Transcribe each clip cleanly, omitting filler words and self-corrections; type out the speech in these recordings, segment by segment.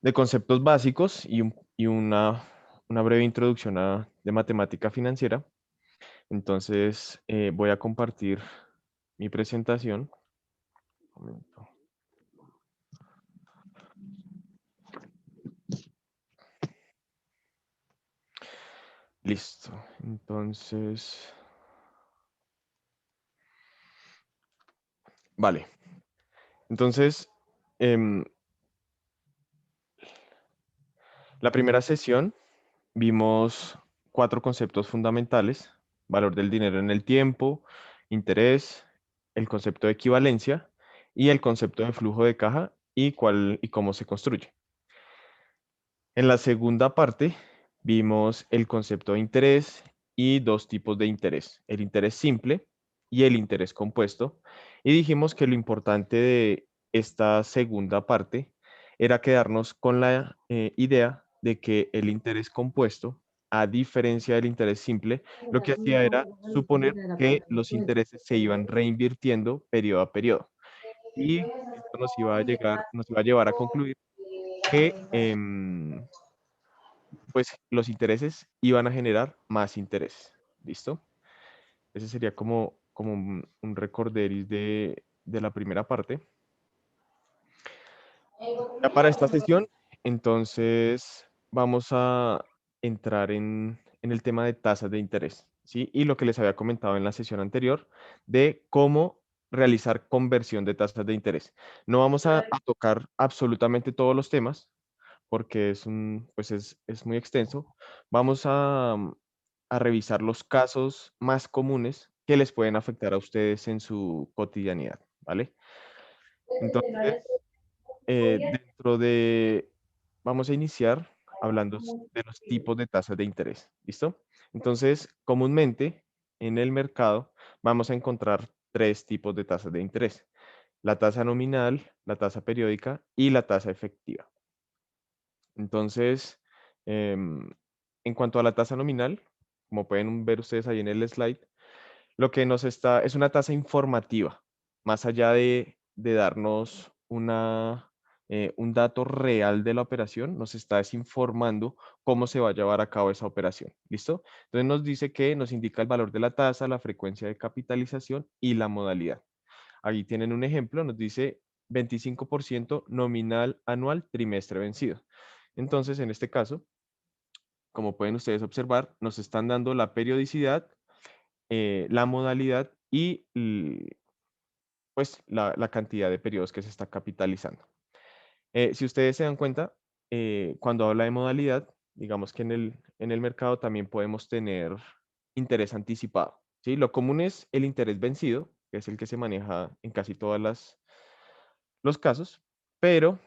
de conceptos básicos y una breve introducción de matemática financiera. Entonces, voy a compartir mi presentación. Un momento. Listo. Entonces, vale. Entonces, em, la primera sesión vimos cuatro conceptos fundamentales: valor del dinero en el tiempo, interés, el concepto de equivalencia y el concepto de flujo de caja y cómo se construye. En la segunda parte vimos el concepto de interés y dos tipos de interés: el interés simple y el interés compuesto. Y dijimos que lo importante de esta segunda parte era quedarnos con la idea de que el interés compuesto, a diferencia del interés simple, lo que hacía era suponer que los intereses se iban reinvirtiendo periodo a periodo. Y esto nos iba a llevar a concluir que pues los intereses iban a generar más intereses. ¿Listo? Ese sería como un recorderis de la primera parte. Ya para esta sesión, entonces vamos a entrar en el tema de tasas de interés, ¿sí? Y lo que les había comentado en la sesión anterior de cómo realizar conversión de tasas de interés. No vamos a tocar absolutamente todos los temas porque pues es muy extenso. Vamos a revisar los casos más comunes que les pueden afectar a ustedes en su cotidianidad, ¿vale? Entonces, dentro de, vamos a iniciar hablando de los tipos de tasas de interés, ¿listo? Entonces, comúnmente en el mercado vamos a encontrar tres tipos de tasas de interés: la tasa nominal, la tasa periódica y la tasa efectiva. Entonces, en cuanto a la tasa nominal, como pueden ver ustedes ahí en el slide, lo que es una tasa informativa, más allá de darnos un dato real de la operación, nos está desinformando cómo se va a llevar a cabo esa operación. ¿Listo? Entonces nos dice que nos indica el valor de la tasa, la frecuencia de capitalización y la modalidad. Ahí tienen un ejemplo, nos dice 25% nominal anual trimestre vencido. Entonces, en este caso, como pueden ustedes observar, nos están dando la periodicidad, la modalidad y pues la cantidad de periodos que se está capitalizando. Si ustedes se dan cuenta, cuando habla de modalidad, digamos que en el mercado también podemos tener interés anticipado, ¿sí? Lo común es el interés vencido, que es el que se maneja en casi todas los casos, pero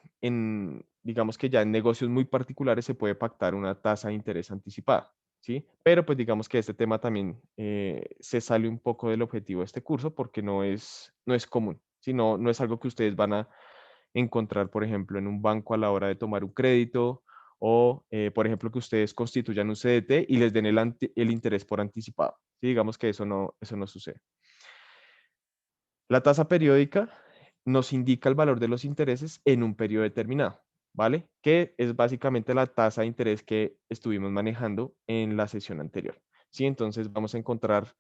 digamos que ya en negocios muy particulares se puede pactar una tasa de interés anticipada, ¿sí? Pero pues digamos que este tema también se sale un poco del objetivo de este curso porque no es común, ¿sí? No es algo que ustedes van a encontrar, por ejemplo, en un banco a la hora de tomar un crédito o, por ejemplo, que ustedes constituyan un CDT y les den el interés por anticipado, ¿sí? Digamos que eso no sucede. La tasa periódica nos indica el valor de los intereses en un periodo determinado, ¿vale? Que es básicamente la tasa de interés que estuvimos manejando en la sesión anterior, ¿sí? Entonces vamos a encontrar,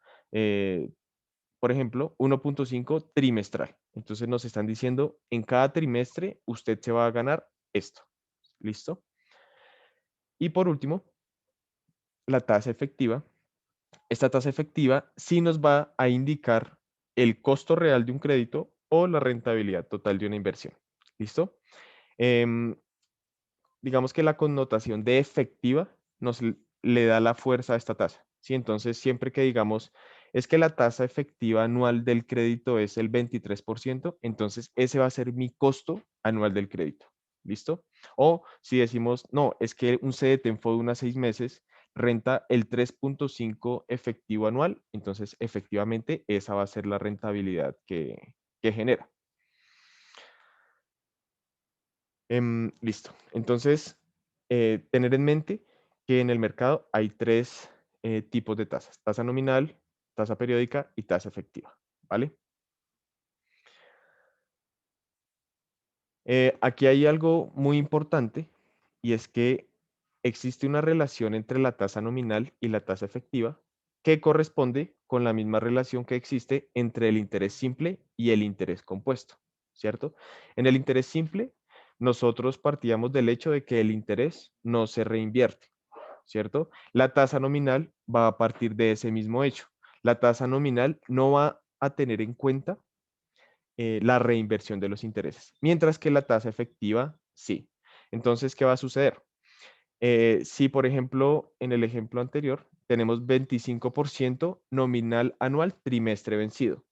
por ejemplo, 1.5 trimestral. Entonces nos están diciendo, en cada trimestre usted se va a ganar esto. ¿Listo? Y por último, la tasa efectiva. Esta tasa efectiva sí nos va a indicar el costo real de un crédito o la rentabilidad total de una inversión. ¿Listo? Em, digamos que la connotación de efectiva le da la fuerza a esta tasa, ¿sí? Entonces, siempre que digamos, es que la tasa efectiva anual del crédito es el 23%, entonces ese va a ser mi costo anual del crédito. ¿Listo? O si decimos, no, es que un CDT en FODU a 6 meses renta el 3.5 efectivo anual, entonces efectivamente esa va a ser la rentabilidad que genera. Listo. Entonces, tener en mente que en el mercado hay tres tipos de tasas: tasa nominal, tasa periódica y tasa efectiva, ¿vale? Aquí hay algo muy importante y es que existe una relación entre la tasa nominal y la tasa efectiva que corresponde con la misma relación que existe entre el interés simple y el interés compuesto, ¿cierto? En el interés simple, nosotros partíamos del hecho de que el interés no se reinvierte, ¿cierto? La tasa nominal va a partir de ese mismo hecho. La tasa nominal no va a tener en cuenta la reinversión de los intereses, mientras que la tasa efectiva sí. Entonces, ¿qué va a suceder? Si, por ejemplo, en el ejemplo anterior, tenemos 25% nominal anual trimestre vencido.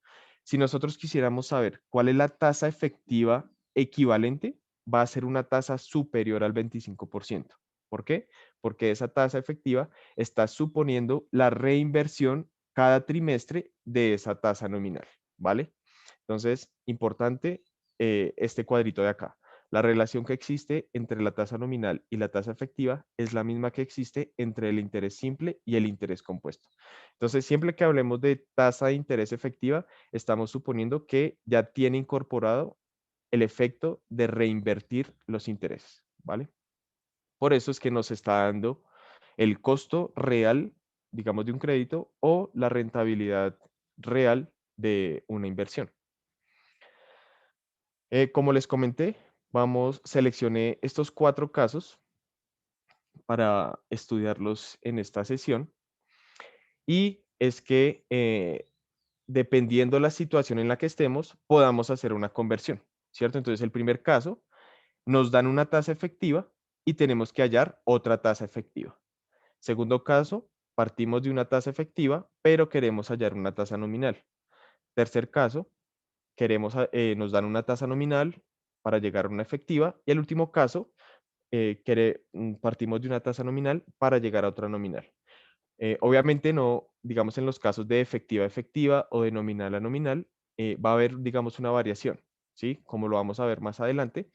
Si nosotros quisiéramos saber cuál es la tasa efectiva equivalente, va a ser una tasa superior al 25%. ¿Por qué? Porque esa tasa efectiva está suponiendo la reinversión cada trimestre de esa tasa nominal, ¿vale? Entonces, importante este cuadrito de acá. La relación que existe entre la tasa nominal y la tasa efectiva es la misma que existe entre el interés simple y el interés compuesto. Entonces, siempre que hablemos de tasa de interés efectiva, estamos suponiendo que ya tiene incorporado el efecto de reinvertir los intereses, ¿vale? Por eso es que nos está dando el costo real, digamos, de un crédito o la rentabilidad real de una inversión. Como les comenté, seleccioné estos 4 casos para estudiarlos en esta sesión y es que dependiendo la situación en la que estemos, podamos hacer una conversión, ¿cierto? Entonces, el primer caso, nos dan una tasa efectiva y tenemos que hallar otra tasa efectiva. Segundo caso, partimos de una tasa efectiva, pero queremos hallar una tasa nominal. Tercer caso, nos dan una tasa nominal para llegar a una efectiva. Y el último caso, partimos de una tasa nominal para llegar a otra nominal. Obviamente no, digamos en los casos de efectiva a efectiva o de nominal a nominal, va a haber, digamos, una variación, ¿sí? Como lo vamos a ver más adelante,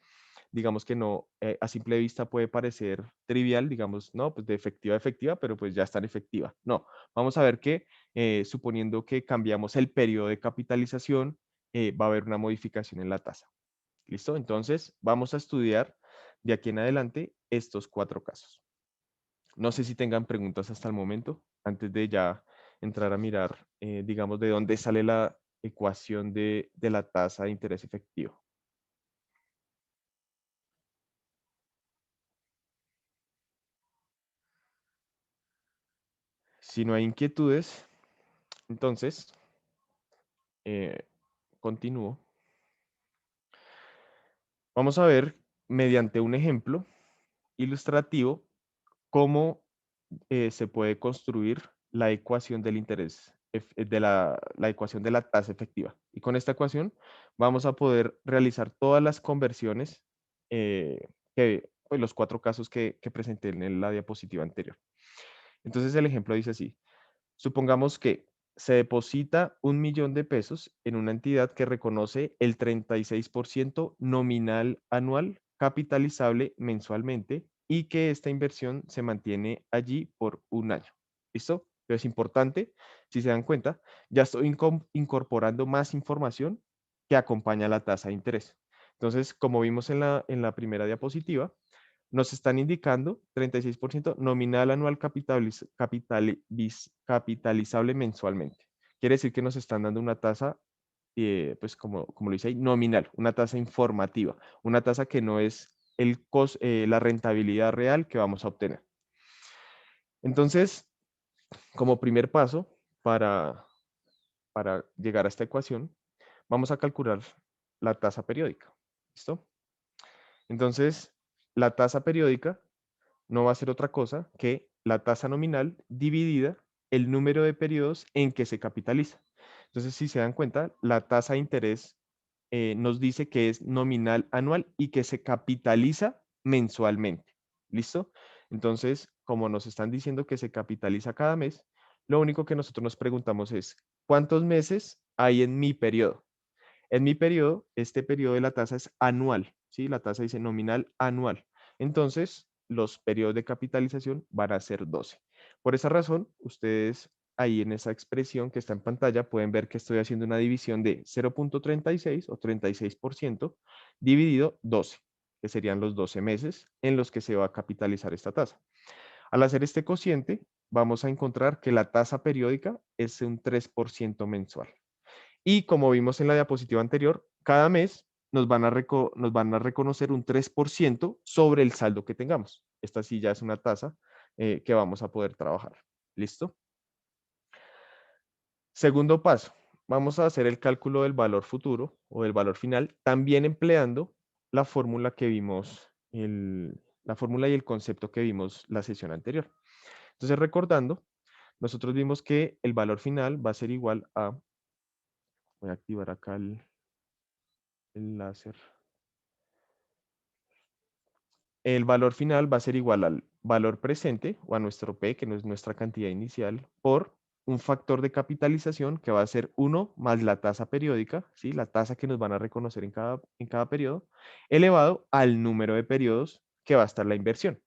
digamos que no, a simple vista puede parecer trivial, digamos, no, pues de efectiva a efectiva, pero pues ya está en efectiva. No, vamos a ver que suponiendo que cambiamos el periodo de capitalización, va a haber una modificación en la tasa. ¿Listo? Entonces, vamos a estudiar de aquí en adelante estos 4 casos. No sé si tengan preguntas hasta el momento, antes de ya entrar a mirar, digamos, de dónde sale la ecuación de la tasa de interés efectivo. Si no hay inquietudes, entonces, eh, continúo. Vamos a ver mediante un ejemplo ilustrativo cómo se puede construir la ecuación del interés, la ecuación de la tasa efectiva. Y con esta ecuación vamos a poder realizar todas las conversiones, pues, los 4 casos que presenté en la diapositiva anterior. Entonces el ejemplo dice así: supongamos que se deposita 1.000.000 de pesos en una entidad que reconoce el 36% nominal anual capitalizable mensualmente y que esta inversión se mantiene allí por un año. ¿Listo? Pero es importante, si se dan cuenta, ya estoy incorporando más información que acompaña la tasa de interés. Entonces, como vimos en la primera diapositiva, nos están indicando 36% nominal anual capitalizable mensualmente. Quiere decir que nos están dando una tasa, pues como lo dice ahí, nominal, una tasa informativa, una tasa que no es la rentabilidad real que vamos a obtener. Entonces, como primer paso para llegar a esta ecuación, vamos a calcular la tasa periódica. ¿Listo? Entonces, la tasa periódica no va a ser otra cosa que la tasa nominal dividida el número de periodos en que se capitaliza. Entonces, si se dan cuenta, la tasa de interés nos dice que es nominal anual y que se capitaliza mensualmente. ¿Listo? Entonces, como nos están diciendo que se capitaliza cada mes, lo único que nosotros nos preguntamos es, ¿cuántos meses hay en mi periodo? En mi periodo, este periodo de la tasa es anual, ¿sí? La tasa dice nominal anual. Entonces, los periodos de capitalización van a ser 12. Por esa razón, ustedes ahí en esa expresión que está en pantalla pueden ver que estoy haciendo una división de 0.36 o 36% dividido 12. que serían los 12 meses en los que se va a capitalizar esta tasa. Al hacer este cociente, vamos a encontrar que la tasa periódica es un 3% mensual. Y como vimos en la diapositiva anterior, cada mes nos van a reconocer un 3% sobre el saldo que tengamos. Esta sí ya es una tasa que vamos a poder trabajar. ¿Listo? Segundo paso, vamos a hacer el cálculo del valor futuro o del valor final, también empleando la fórmula que vimos, la fórmula y el concepto que vimos la sesión anterior. Entonces, recordando, nosotros vimos que el valor final va a ser igual a, voy a activar acá el láser. El valor final va a ser igual al valor presente o a nuestro P, que no es nuestra cantidad inicial, por un factor de capitalización que va a ser 1 más la tasa periódica, ¿sí? La tasa que nos van a reconocer en cada periodo, elevado al número de periodos que va a estar la inversión.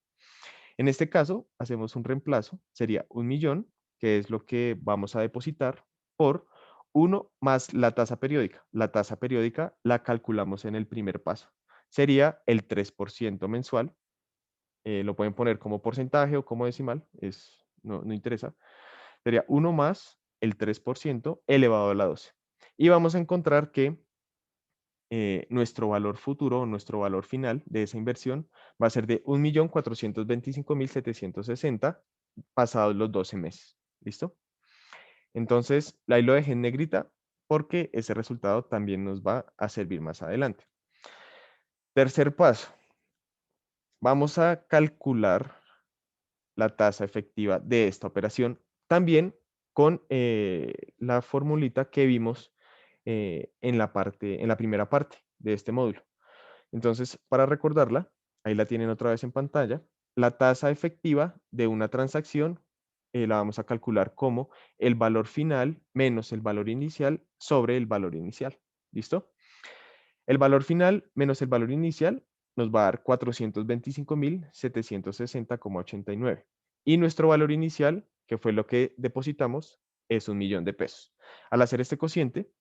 En este caso, hacemos un reemplazo, sería 1.000.000, que es lo que vamos a depositar, por 1 más la tasa periódica. La tasa periódica la calculamos en el primer paso. Sería el 3% mensual. Lo pueden poner como porcentaje o como decimal, no interesa. Sería 1 más el 3% elevado a la 12. Y vamos a encontrar que nuestro valor futuro, nuestro valor final de esa inversión va a ser de 1.425.760 pasados los 12 meses. ¿Listo? Entonces, ahí lo dejé en negrita porque ese resultado también nos va a servir más adelante. Tercer paso. Vamos a calcular la tasa efectiva de esta operación también con la formulita que vimos en la primera parte de este módulo. Entonces, para recordarla, ahí la tienen otra vez en pantalla. La tasa efectiva de una transacción la vamos a calcular como el valor final menos el valor inicial sobre el valor inicial. ¿Listo? El valor final menos el valor inicial nos va a dar 425.760,89. Y nuestro valor inicial, que fue lo que depositamos, es 1.000.000 de pesos. Al hacer este cociente,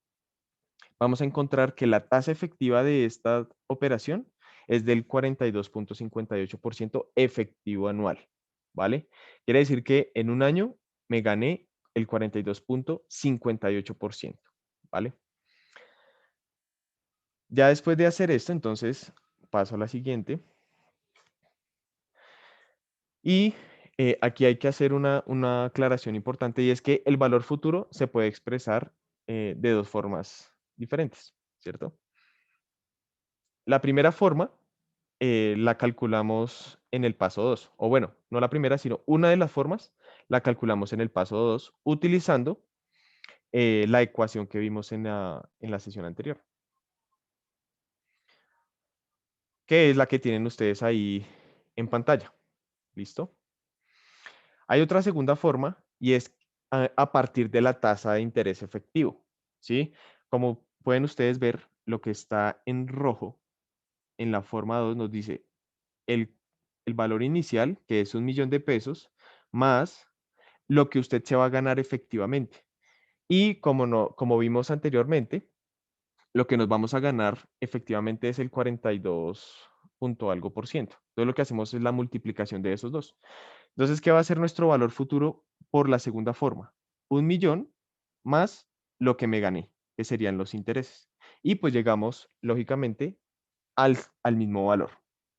vamos a encontrar que la tasa efectiva de esta operación es del 42.58% efectivo anual, ¿vale? Quiere decir que en un año me gané el 42.58%, ¿vale? Ya después de hacer esto, entonces paso a la siguiente. Y aquí hay que hacer una aclaración importante y es que el valor futuro se puede expresar de dos formas diferentes, ¿cierto? La primera forma la calculamos en el paso 2, o bueno, no la primera, sino una de las formas la calculamos en el paso 2 utilizando la ecuación que vimos en la sesión anterior, que es la que tienen ustedes ahí en pantalla. ¿Listo? Hay otra segunda forma y es a partir de la tasa de interés efectivo, ¿sí? Como pueden ustedes ver, lo que está en rojo en la forma 2 nos dice el, el valor inicial, que es 1.000.000 de pesos, más lo que usted se va a ganar efectivamente. Y como, no, como vimos anteriormente, lo que nos vamos a ganar efectivamente es el 42 punto algo por ciento. Entonces lo que hacemos es la multiplicación de esos dos. Entonces, ¿qué va a ser nuestro valor futuro por la segunda forma? 1.000.000 más lo que me gané, que serían los intereses. Y pues llegamos, lógicamente, al mismo valor,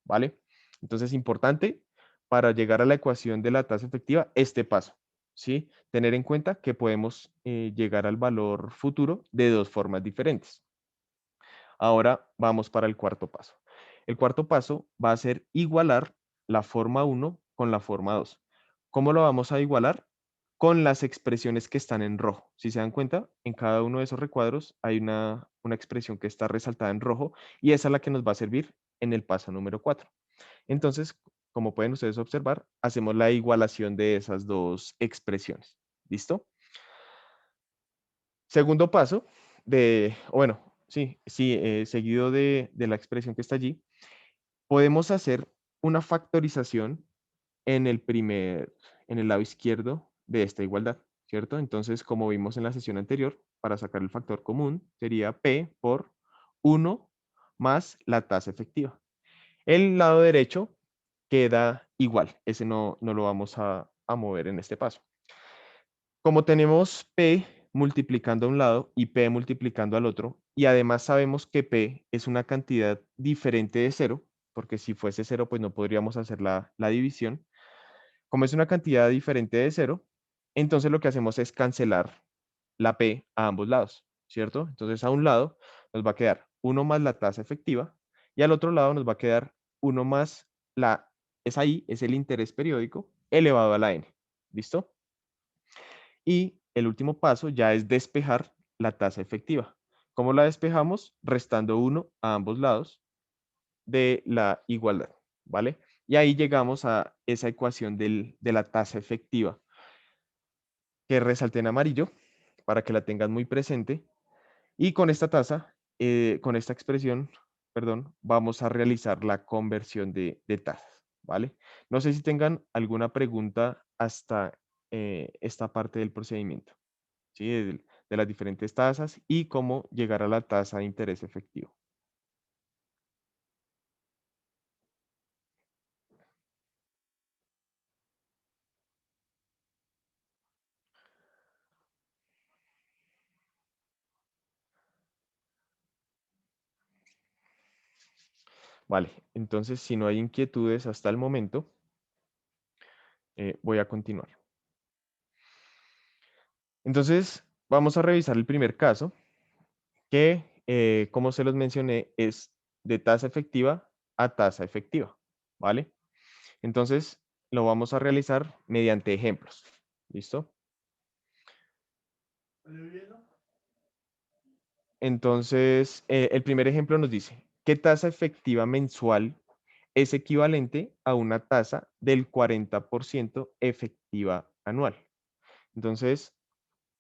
¿vale? Entonces, importante para llegar a la ecuación de la tasa efectiva, este paso, ¿sí? Tener en cuenta que podemos llegar al valor futuro de dos formas diferentes. Ahora vamos para el cuarto paso. El cuarto paso va a ser igualar la forma 1 con la forma 2. ¿Cómo lo vamos a igualar? Con las expresiones que están en rojo. Si se dan cuenta, en cada uno de esos recuadros hay una expresión que está resaltada en rojo y esa es la que nos va a servir en el paso número 4. Entonces, como pueden ustedes observar, hacemos la igualación de esas dos expresiones. ¿Listo? Segundo paso bueno, sí, seguido de la expresión que está allí, podemos hacer una factorización en el lado izquierdo de esta igualdad, ¿cierto? Entonces, como vimos en la sesión anterior, para sacar el factor común sería P por 1 más la tasa efectiva. El lado derecho queda igual. Ese no lo vamos a mover en este paso. Como tenemos P multiplicando a un lado y P multiplicando al otro, y además sabemos que P es una cantidad diferente de cero, porque si fuese cero, pues no podríamos hacer la división. Como es una cantidad diferente de cero, entonces lo que hacemos es cancelar la P a ambos lados, ¿cierto? Entonces a un lado nos va a quedar uno más la tasa efectiva y al otro lado nos va a quedar uno más es el interés periódico elevado a la n. ¿Listo? Y el último paso ya es despejar la tasa efectiva. ¿Cómo la despejamos? Restando uno a ambos lados de la igualdad, ¿vale? Y ahí llegamos a esa ecuación de la tasa efectiva que resalté en amarillo para que la tengan muy presente. Y con esta tasa, con esta expresión, perdón, vamos a realizar la conversión de tasas, ¿vale? No sé si tengan alguna pregunta hasta esta parte del procedimiento, ¿sí? De las diferentes tasas y cómo llegar a la tasa de interés efectivo. Vale, entonces si no hay inquietudes hasta el momento, voy a continuar. Entonces, vamos a revisar el primer caso, que, como se los mencioné, es de tasa efectiva a tasa efectiva, ¿vale? Entonces, lo vamos a realizar mediante ejemplos. ¿Listo? Entonces, el primer ejemplo nos dice, ¿qué tasa efectiva mensual es equivalente a una tasa del 40% efectiva anual? Entonces,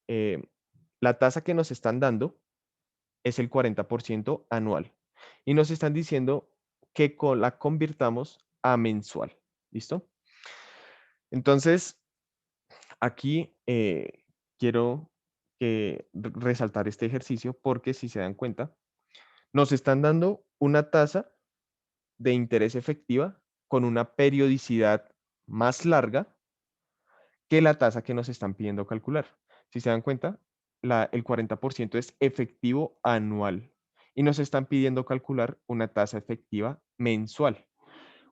eh, la tasa que nos están dando es el 40% anual. Y nos están diciendo que la convirtamos a mensual. ¿Listo? Entonces, aquí quiero resaltar este ejercicio porque si se dan cuenta, nos están dando una tasa de interés efectiva con una periodicidad más larga que la tasa que nos están pidiendo calcular. Si se dan cuenta, el 40% es efectivo anual y nos están pidiendo calcular una tasa efectiva mensual.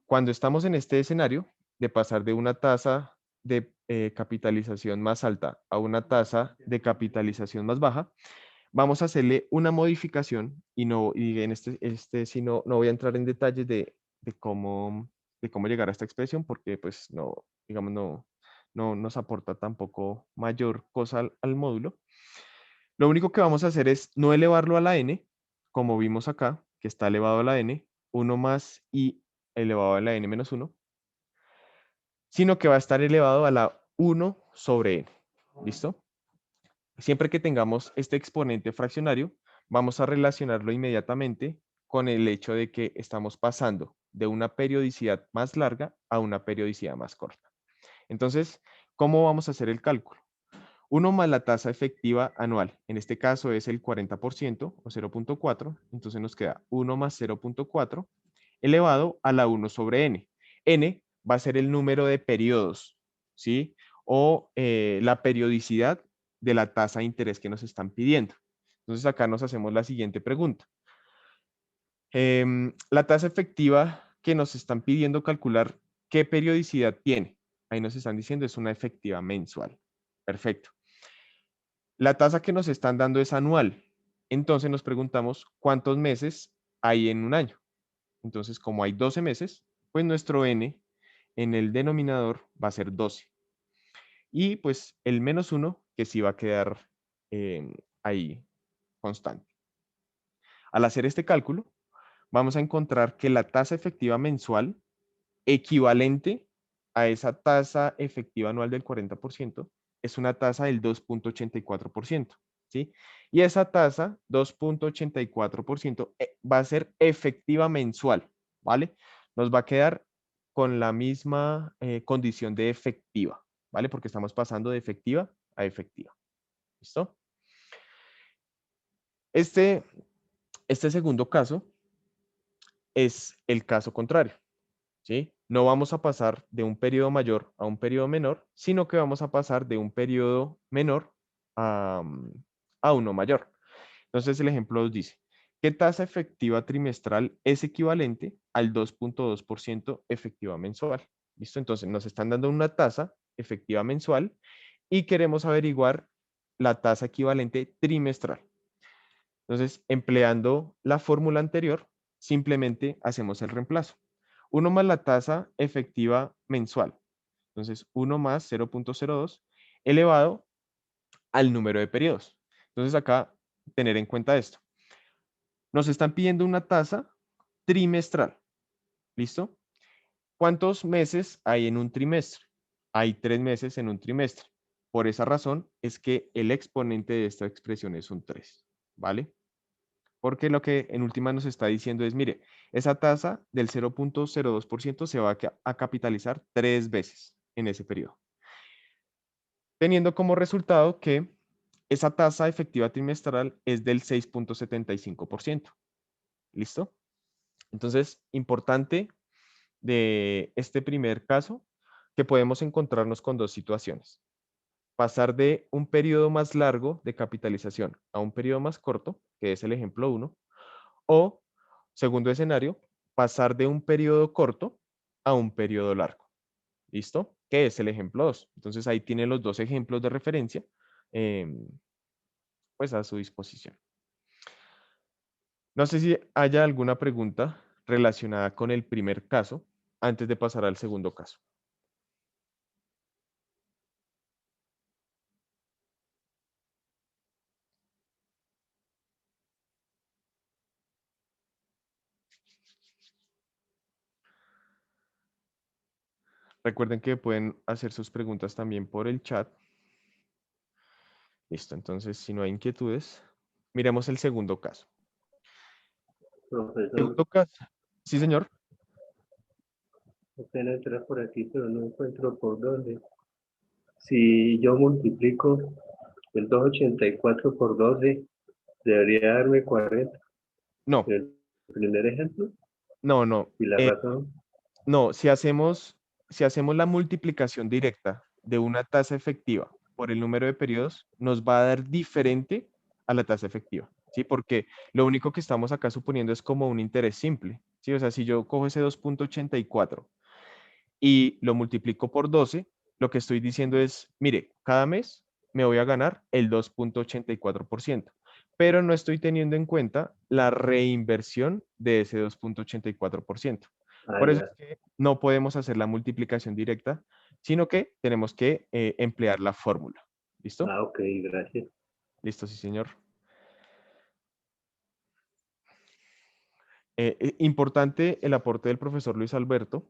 Cuando estamos en este escenario de pasar de una tasa de capitalización más alta a una tasa de capitalización más baja, vamos a hacerle una modificación y en este sí no voy a entrar en detalles de cómo, de cómo llegar a esta expresión porque pues no, digamos, no nos aporta tampoco mayor cosa al módulo. Lo único que vamos a hacer es no elevarlo a la n, como vimos acá, que está elevado a la n, 1 más i elevado a la n menos 1, sino que va a estar elevado a la 1 sobre n. ¿Listo? Siempre que tengamos este exponente fraccionario, vamos a relacionarlo inmediatamente con el hecho de que estamos pasando de una periodicidad más larga a una periodicidad más corta. Entonces, ¿cómo vamos a hacer el cálculo? 1 más la tasa efectiva anual, en este caso es el 40% o 0.4, entonces nos queda 1 más 0.4 elevado a la 1 sobre n. N va a ser el número de periodos, ¿sí? O la periodicidad de la tasa de interés que nos están pidiendo. Entonces acá nos hacemos la siguiente pregunta. La tasa efectiva que nos están pidiendo calcular, ¿qué periodicidad tiene? Ahí nos están diciendo es una efectiva mensual. Perfecto. La tasa que nos están dando es anual. Entonces nos preguntamos cuántos meses hay en un año. Entonces, como hay 12 meses, pues nuestro n en el denominador va a ser 12. Y pues el menos 1 que sí va a quedar ahí constante. Al hacer este cálculo, vamos a encontrar que la tasa efectiva mensual equivalente a esa tasa efectiva anual del 40% es una tasa del 2.84%, ¿sí? Y esa tasa, 2.84%, va a ser efectiva mensual, ¿vale? Nos va a quedar con la misma condición de efectiva, ¿vale? Porque estamos pasando de efectiva a efectiva, ¿listo? Este segundo caso es el caso contrario, ¿sí? No vamos a pasar de un periodo mayor a un periodo menor, sino que vamos a pasar de un periodo menor a, a uno mayor. Entonces el ejemplo nos dice, ¿qué tasa efectiva trimestral es equivalente al 2.2% efectiva mensual? ¿Listo? Entonces nos están dando una tasa efectiva mensual y queremos averiguar la tasa equivalente trimestral. Entonces, empleando la fórmula anterior, simplemente hacemos el reemplazo. 1 más la tasa efectiva mensual. Entonces, 1 más 0.02 elevado al número de periodos. Entonces, acá tener en cuenta esto. Nos están pidiendo una tasa trimestral. ¿Listo? ¿Cuántos meses hay en un trimestre? Hay 3 meses en un trimestre. Por esa razón es que el exponente de esta expresión es un 3. ¿Vale? Porque lo que en última nos está diciendo es, mire, esa tasa del 0.02% se va a capitalizar 3 veces en ese periodo, teniendo como resultado que esa tasa efectiva trimestral es del 6.75%. ¿Listo? Entonces, importante de este primer caso, que podemos encontrarnos con dos situaciones. Pasar de un periodo más largo de capitalización a un periodo más corto, que es el ejemplo 1, o, segundo escenario, pasar de un periodo corto a un periodo largo. ¿Listo? Que es el ejemplo 2. Entonces ahí tiene los dos ejemplos de referencia, em, pues a su disposición. No sé si haya alguna pregunta relacionada con el primer caso antes de pasar al segundo caso. Recuerden que pueden hacer sus preguntas también por el chat. Listo, entonces si no hay inquietudes, miremos el segundo caso. Profesor, Segundo caso. Sí, señor. apenas entra por aquí, pero no encuentro por dónde. Si yo multiplico el 284 por 12, debería darme 40. No, El primer ejemplo no, no. y la razón. No, si hacemos la multiplicación directa de una tasa efectiva por el número de periodos, nos va a dar diferente a la tasa efectiva, ¿sí? Porque lo único que estamos acá suponiendo es como un interés simple, ¿sí? O sea, si yo cojo ese 2.84 y lo multiplico por 12, lo que estoy diciendo es, mire, cada mes me voy a ganar el 2.84%, pero no estoy teniendo en cuenta la reinversión de ese 2.84%. Ah, Por eso ya. es que no podemos hacer la multiplicación directa, sino que tenemos que emplear la fórmula. ¿Listo? Ah, ok, gracias. Listo, sí, señor. Importante el aporte del profesor Luis Alberto,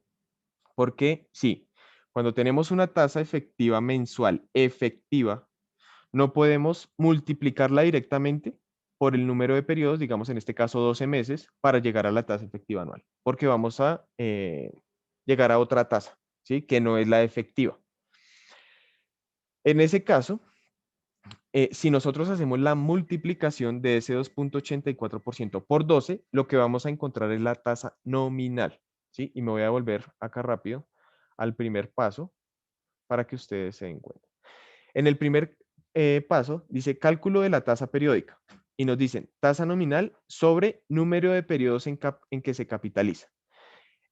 porque sí, cuando tenemos una tasa efectiva mensual efectiva, no podemos multiplicarla directamente por el número de periodos, digamos en este caso 12 meses, para llegar a la tasa efectiva anual, porque vamos a llegar a otra tasa, ¿sí? Que no es la efectiva. En ese caso, si nosotros hacemos la multiplicación de ese 2.84% por 12, lo que vamos a encontrar es la tasa nominal, ¿sí? Y me voy a volver acá rápido al primer paso para que ustedes se den cuenta. En el primer paso dice cálculo de la tasa periódica y nos dicen tasa nominal sobre número de periodos en que se capitaliza.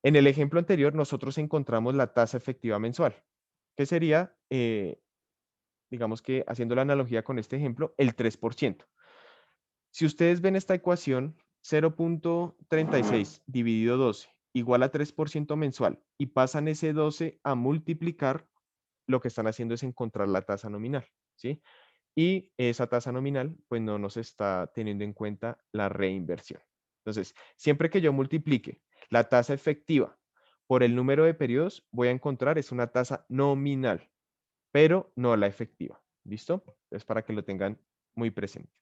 En el ejemplo anterior nosotros encontramos la tasa efectiva mensual, que sería, digamos que haciendo la analogía con este ejemplo, el 3%. Si ustedes ven esta ecuación, 0.36 dividido 12 igual a 3% mensual y pasan ese 12 a multiplicar, lo que están haciendo es encontrar la tasa nominal, ¿sí? Y esa tasa nominal, pues no nos está teniendo en cuenta la reinversión. Entonces, siempre que yo multiplique la tasa efectiva por el número de periodos, voy a encontrar es una tasa nominal, pero no la efectiva. ¿Listo? Es para que lo tengan muy presente.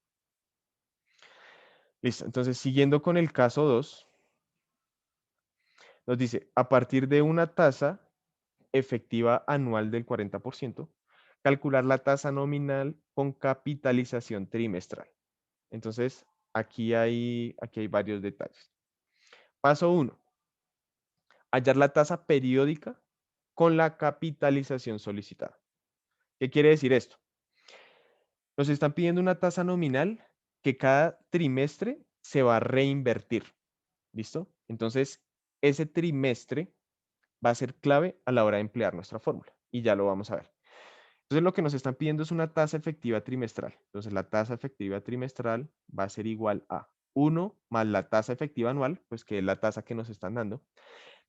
Listo. Entonces, siguiendo con el caso 2, nos dice, a partir de una tasa efectiva anual del 40%, calcular la tasa nominal con capitalización trimestral. Entonces, aquí hay varios detalles. Paso 1, hallar la tasa periódica con la capitalización solicitada. ¿Qué quiere decir esto? Nos están pidiendo una tasa nominal que cada trimestre se va a reinvertir. ¿Listo? Entonces, ese trimestre va a ser clave a la hora de emplear nuestra fórmula y ya lo vamos a ver. Entonces, lo que nos están pidiendo es una tasa efectiva trimestral. Entonces, la tasa efectiva trimestral va a ser igual a 1 más la tasa efectiva anual, pues que es la tasa que nos están dando.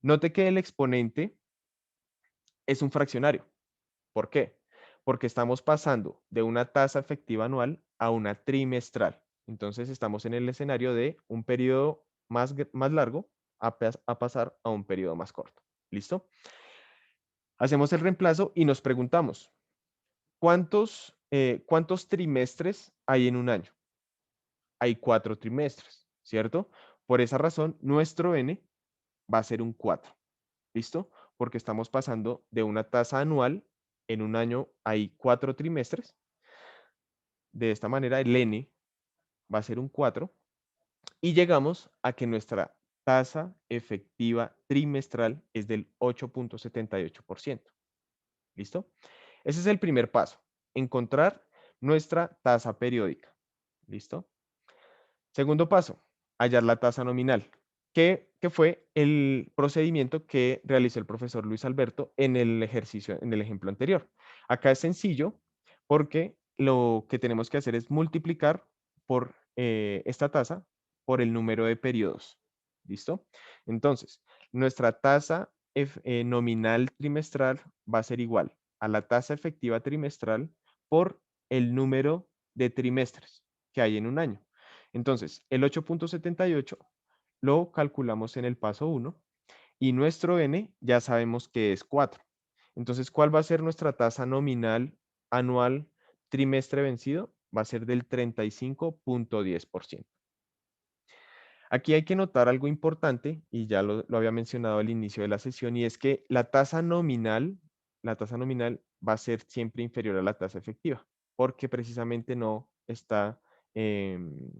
Note que el exponente es un fraccionario. ¿Por qué? Porque estamos pasando de una tasa efectiva anual a una trimestral. Entonces estamos en el escenario de un periodo más largo a pasar a un periodo más corto. ¿Listo? Hacemos el reemplazo y nos preguntamos, ¿cuántos trimestres hay en un año? Hay 4 trimestres, ¿cierto? Por esa razón, nuestro n va a ser un 4. ¿Listo? Porque estamos pasando de una tasa anual, en un año hay 4 trimestres. De esta manera, el n va a ser un 4 y llegamos a que nuestra tasa efectiva trimestral es del 8.78%. ¿Listo? Ese es el primer paso, encontrar nuestra tasa periódica. ¿Listo? Segundo paso, hallar la tasa nominal, que fue el procedimiento que realizó el profesor Luis Alberto en el ejercicio, en el ejemplo anterior. Acá es sencillo porque lo que tenemos que hacer es multiplicar por esta tasa por el número de periodos. ¿Listo? Entonces, nuestra tasa nominal trimestral va a ser igual a la tasa efectiva trimestral por el número de trimestres que hay en un año. Entonces, el 8.78 lo calculamos en el paso 1 y nuestro n ya sabemos que es 4. Entonces, ¿cuál va a ser nuestra tasa nominal anual trimestre vencido? Va a ser del 35.10%. Aquí hay que notar algo importante, y ya lo había mencionado al inicio de la sesión, y es que la tasa nominal va a ser siempre inferior a la tasa efectiva, porque precisamente no está em,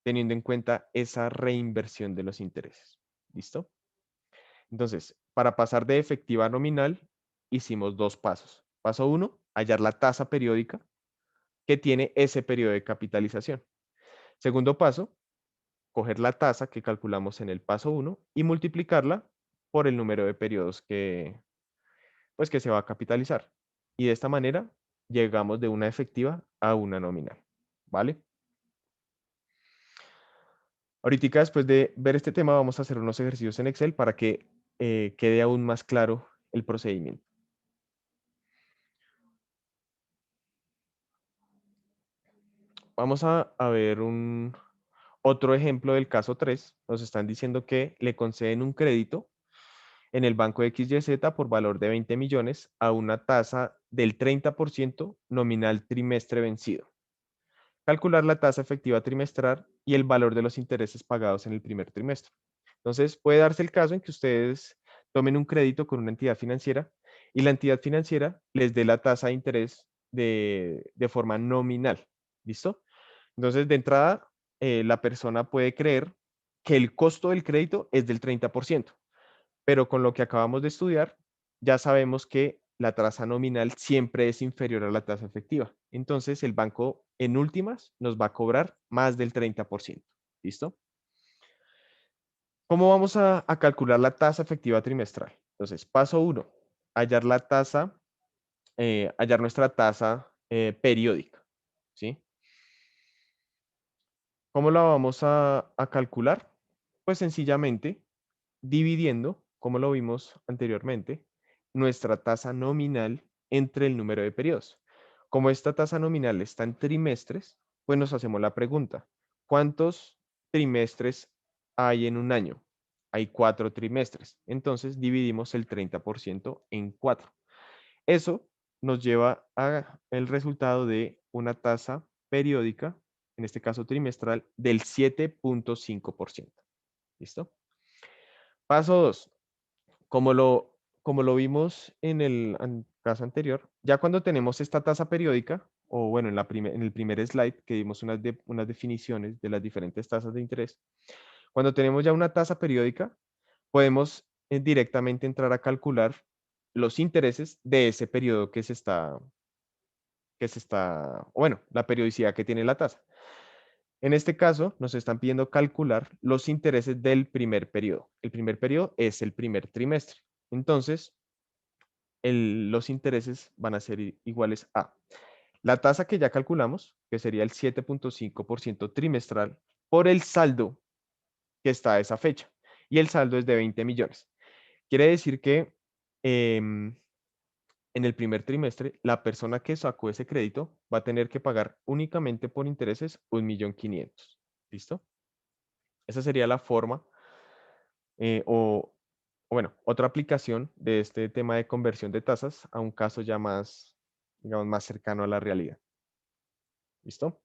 teniendo en cuenta esa reinversión de los intereses. ¿Listo? Entonces, para pasar de efectiva a nominal, hicimos dos pasos. Paso 1, hallar la tasa periódica que tiene ese periodo de capitalización. Segundo paso, coger la tasa que calculamos en el paso 1 y multiplicarla por el número de periodos que se va a capitalizar. Y de esta manera llegamos de una efectiva a una nominal. ¿Vale? Ahorita, después de ver este tema, vamos a hacer unos ejercicios en Excel para que quede aún más claro el procedimiento. Vamos a ver otro ejemplo del caso 3. Nos están diciendo que le conceden un crédito en el banco XYZ por valor de 20 millones a una tasa del 30% nominal trimestre vencido. Calcular la tasa efectiva trimestral y el valor de los intereses pagados en el primer trimestre. Entonces, puede darse el caso en que ustedes tomen un crédito con una entidad financiera y la entidad financiera les dé la tasa de interés de forma nominal. ¿Listo? Entonces, de entrada, la persona puede creer que el costo del crédito es del 30%, pero con lo que acabamos de estudiar, ya sabemos que la tasa nominal siempre es inferior a la tasa efectiva. Entonces, el banco en últimas nos va a cobrar más del 30%. ¿Listo? ¿Cómo vamos a calcular la tasa efectiva trimestral? Entonces, paso 1, hallar hallar nuestra tasa periódica. ¿Sí? ¿Cómo la vamos a calcular? Pues sencillamente dividiendo, como lo vimos anteriormente, nuestra tasa nominal entre el número de periodos. Como esta tasa nominal está en trimestres, pues nos hacemos la pregunta, ¿cuántos trimestres hay en un año? Hay 4 trimestres. Entonces dividimos el 30% en 4. Eso nos lleva a el resultado de una tasa periódica, en este caso trimestral, del 7.5%. ¿Listo? Paso 2. Como lo vimos en el caso anterior, ya cuando tenemos esta tasa periódica, o bueno, en el primer slide que dimos unas definiciones de las diferentes tasas de interés, Cuando tenemos ya una tasa periódica, podemos directamente entrar a calcular los intereses de ese periodo bueno, la periodicidad que tiene la tasa. En este caso, nos están pidiendo calcular los intereses del primer periodo. El primer periodo es el primer trimestre. Entonces, los intereses van a ser iguales a la tasa que ya calculamos, que sería el 7.5% trimestral, por el saldo que está a esa fecha. Y el saldo es de 20 millones. Quiere decir que em, en el primer trimestre, la persona que sacó ese crédito va a tener que pagar únicamente por intereses 1.500.000. ¿Listo? Esa sería la forma o bueno, otra aplicación de este tema de conversión de tasas a un caso ya más, digamos, más cercano a la realidad. ¿Listo?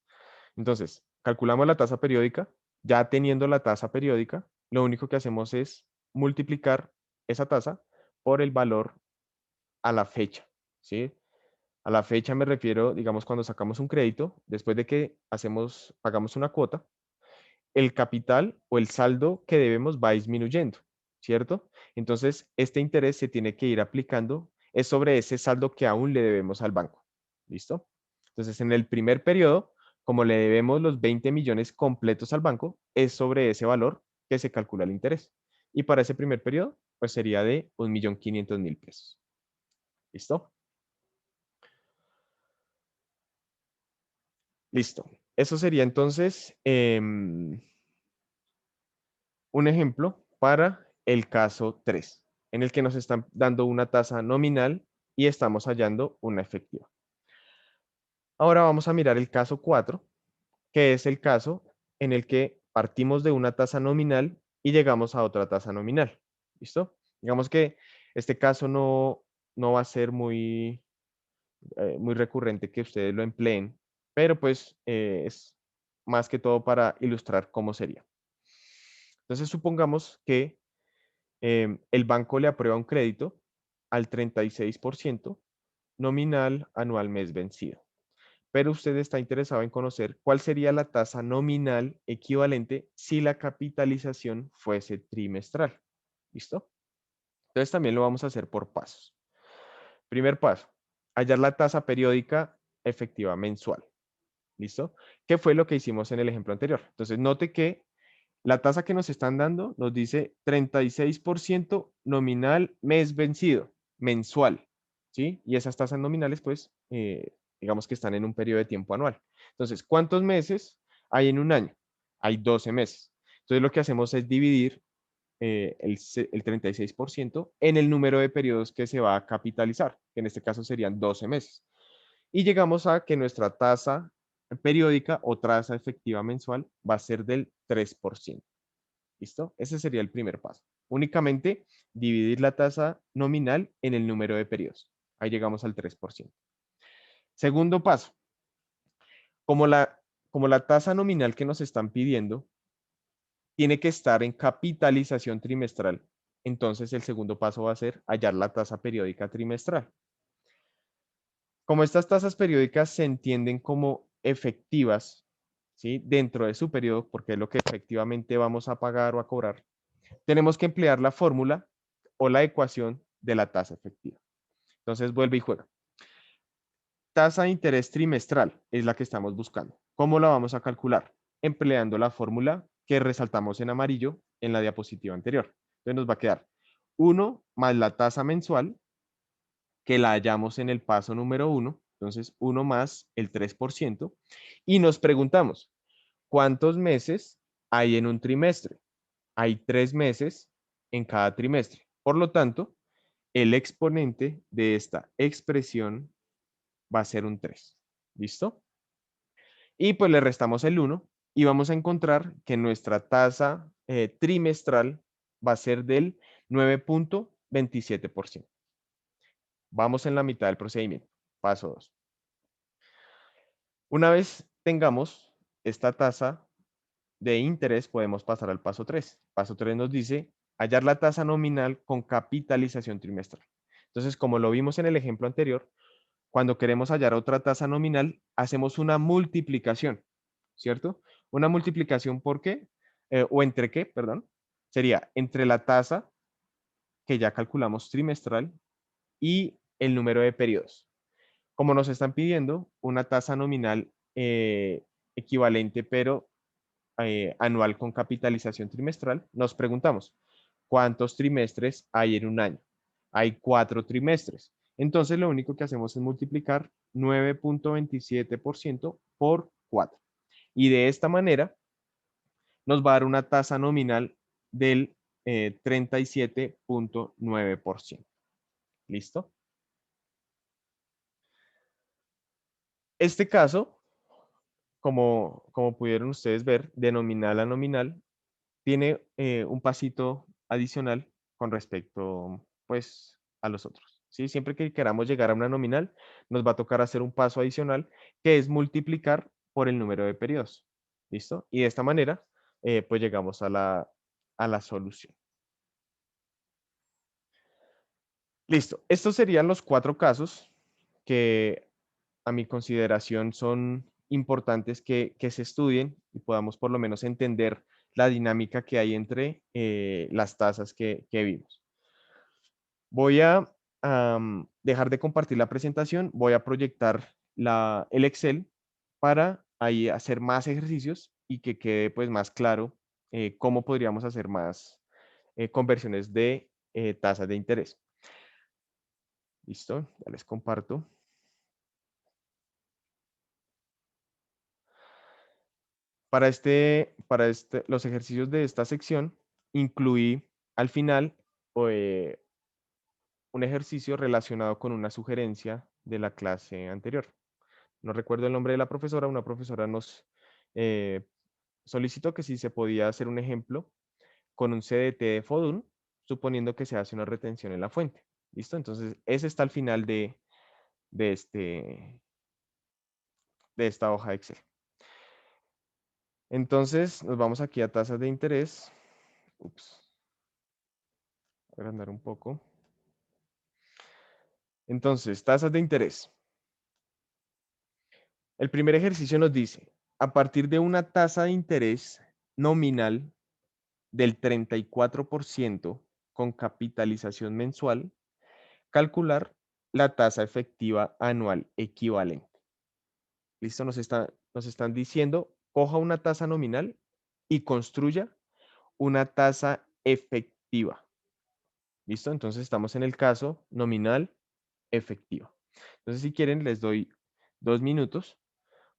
Entonces, calculamos la tasa periódica. Ya teniendo la tasa periódica, lo único que hacemos es multiplicar esa tasa por el valor a la fecha, ¿sí? A la fecha me refiero, digamos, cuando sacamos un crédito, después de que pagamos una cuota, el capital o el saldo que debemos va disminuyendo, ¿cierto? Entonces, este interés se tiene que ir aplicando, es sobre ese saldo que aún le debemos al banco, ¿listo? Entonces, en el primer periodo, como le debemos los 20 millones completos al banco, es sobre ese valor que se calcula el interés. Y para ese primer periodo, pues sería de 1.500.000 pesos. ¿Listo? Listo. Eso sería entonces un ejemplo para el caso 3, en el que nos están dando una tasa nominal y estamos hallando una efectiva. Ahora vamos a mirar el caso 4, que es el caso en el que partimos de una tasa nominal y llegamos a otra tasa nominal. ¿Listo? Digamos que este caso no va a ser muy recurrente que ustedes lo empleen, pero pues es más que todo para ilustrar cómo sería. Entonces supongamos que el banco le aprueba un crédito al 36% nominal anual mes vencido. Pero usted está interesado en conocer cuál sería la tasa nominal equivalente si la capitalización fuese trimestral. ¿Listo? Entonces también lo vamos a hacer por pasos. Primer paso, hallar la tasa periódica efectiva mensual. ¿Listo? ¿Qué fue lo que hicimos en el ejemplo anterior? Entonces note que la tasa que nos están dando nos dice 36% nominal mes vencido, mensual, ¿sí? Y esas tasas nominales, pues, digamos que están en un periodo de tiempo anual. Entonces, ¿cuántos meses hay en un año? Hay 12 meses. Entonces, lo que hacemos es dividir el 36% en el número de periodos que se va a capitalizar, que en este caso serían 12 meses. Y llegamos a que nuestra tasa periódica o tasa efectiva mensual va a ser del 3%. ¿Listo? Ese sería el primer paso. Únicamente dividir la tasa nominal en el número de periodos. Ahí llegamos al 3%. Segundo paso, como la tasa nominal que nos están pidiendo tiene que estar en capitalización trimestral, entonces el segundo paso va a ser hallar la tasa periódica trimestral. Como estas tasas periódicas se entienden como efectivas, ¿sí? Dentro de su periodo, porque es lo que efectivamente vamos a pagar o a cobrar, tenemos que emplear la fórmula o la ecuación de la tasa efectiva. Entonces vuelve y juega. Tasa de interés trimestral es la que estamos buscando. ¿Cómo la vamos a calcular? Empleando la fórmula que resaltamos en amarillo en la diapositiva anterior. Entonces nos va a quedar 1 más la tasa mensual, que la hallamos en el paso número 1. Entonces 1 más el 3%. Y nos preguntamos, ¿cuántos meses hay en un trimestre? Hay 3 meses en cada trimestre. Por lo tanto, el exponente de esta expresión va a ser un 3. ¿Listo? Y pues le restamos el 1 y vamos a encontrar que nuestra tasa trimestral va a ser del 9.27%. Vamos en la mitad del procedimiento. Paso 2. Una vez tengamos esta tasa de interés, podemos pasar al paso 3. Paso 3 nos dice hallar la tasa nominal con capitalización trimestral. Entonces, como lo vimos en el ejemplo anterior, cuando queremos hallar otra tasa nominal, hacemos una multiplicación, ¿cierto? Una multiplicación, ¿por qué? o entre qué, perdón, sería entre la tasa que ya calculamos trimestral y el número de periodos. Como nos están pidiendo una tasa nominal equivalente, pero anual con capitalización trimestral, nos preguntamos, ¿cuántos trimestres hay en un año? Hay 4 trimestres. Entonces, lo único que hacemos es multiplicar 9.27% por 4. Y de esta manera nos va a dar una tasa nominal del 37.9%. ¿Listo? Este caso, como pudieron ustedes ver, de nominal a nominal, tiene un pasito adicional con respecto, pues, a los otros. ¿Sí? Siempre que queramos llegar a una nominal, nos va a tocar hacer un paso adicional, que es multiplicar por el número de periodos. ¿Listo? Y de esta manera, pues llegamos a la solución. Listo. Estos serían los 4 casos que a mi consideración son importantes que se estudien y podamos por lo menos entender la dinámica que hay entre las tasas que vimos. Voy a dejar de compartir la presentación, voy a proyectar el Excel para ahí hacer más ejercicios y que quede pues más claro cómo podríamos hacer más conversiones de tasas de interés. Listo, ya les comparto. Para los ejercicios de esta sección, incluí al final eh, un ejercicio relacionado con una sugerencia de la clase anterior. No recuerdo el nombre de la profesora, una profesora nos eh, solicitó que si se podía hacer un ejemplo con un CDT de FODUN, suponiendo que se hace una retención en la fuente. ¿Listo? Entonces, ese está al final de, este, de esta hoja de Excel. Entonces, nos vamos aquí a tasas de interés. Ups, agrandar un poco. Entonces, tasas de interés. El primer ejercicio nos dice, a partir de una tasa de interés nominal del 34% con capitalización mensual, calcular la tasa efectiva anual equivalente. ¿Listo? Nos están diciendo, coja una tasa nominal y construya una tasa efectiva. ¿Listo? Entonces estamos en el caso nominal efectiva. Entonces, si quieren, les doy 2 minutos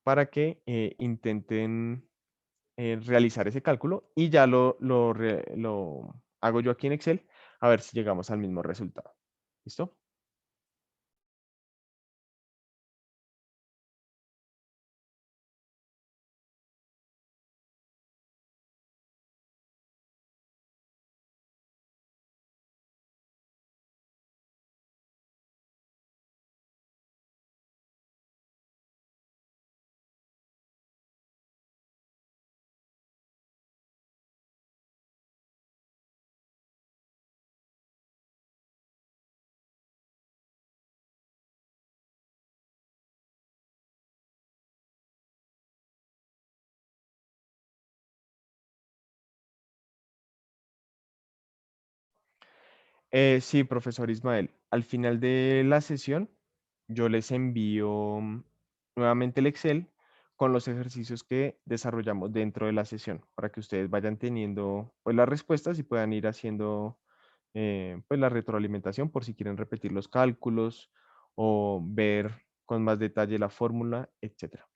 para que intenten realizar ese cálculo y ya lo hago yo aquí en Excel a ver si llegamos al mismo resultado. ¿Listo? Sí, profesor Ismael. Al final de la sesión, yo les envío nuevamente el Excel con los ejercicios que desarrollamos dentro de la sesión para que ustedes vayan teniendo pues, las respuestas y puedan ir haciendo pues, la retroalimentación por si quieren repetir los cálculos o ver con más detalle la fórmula, etcétera.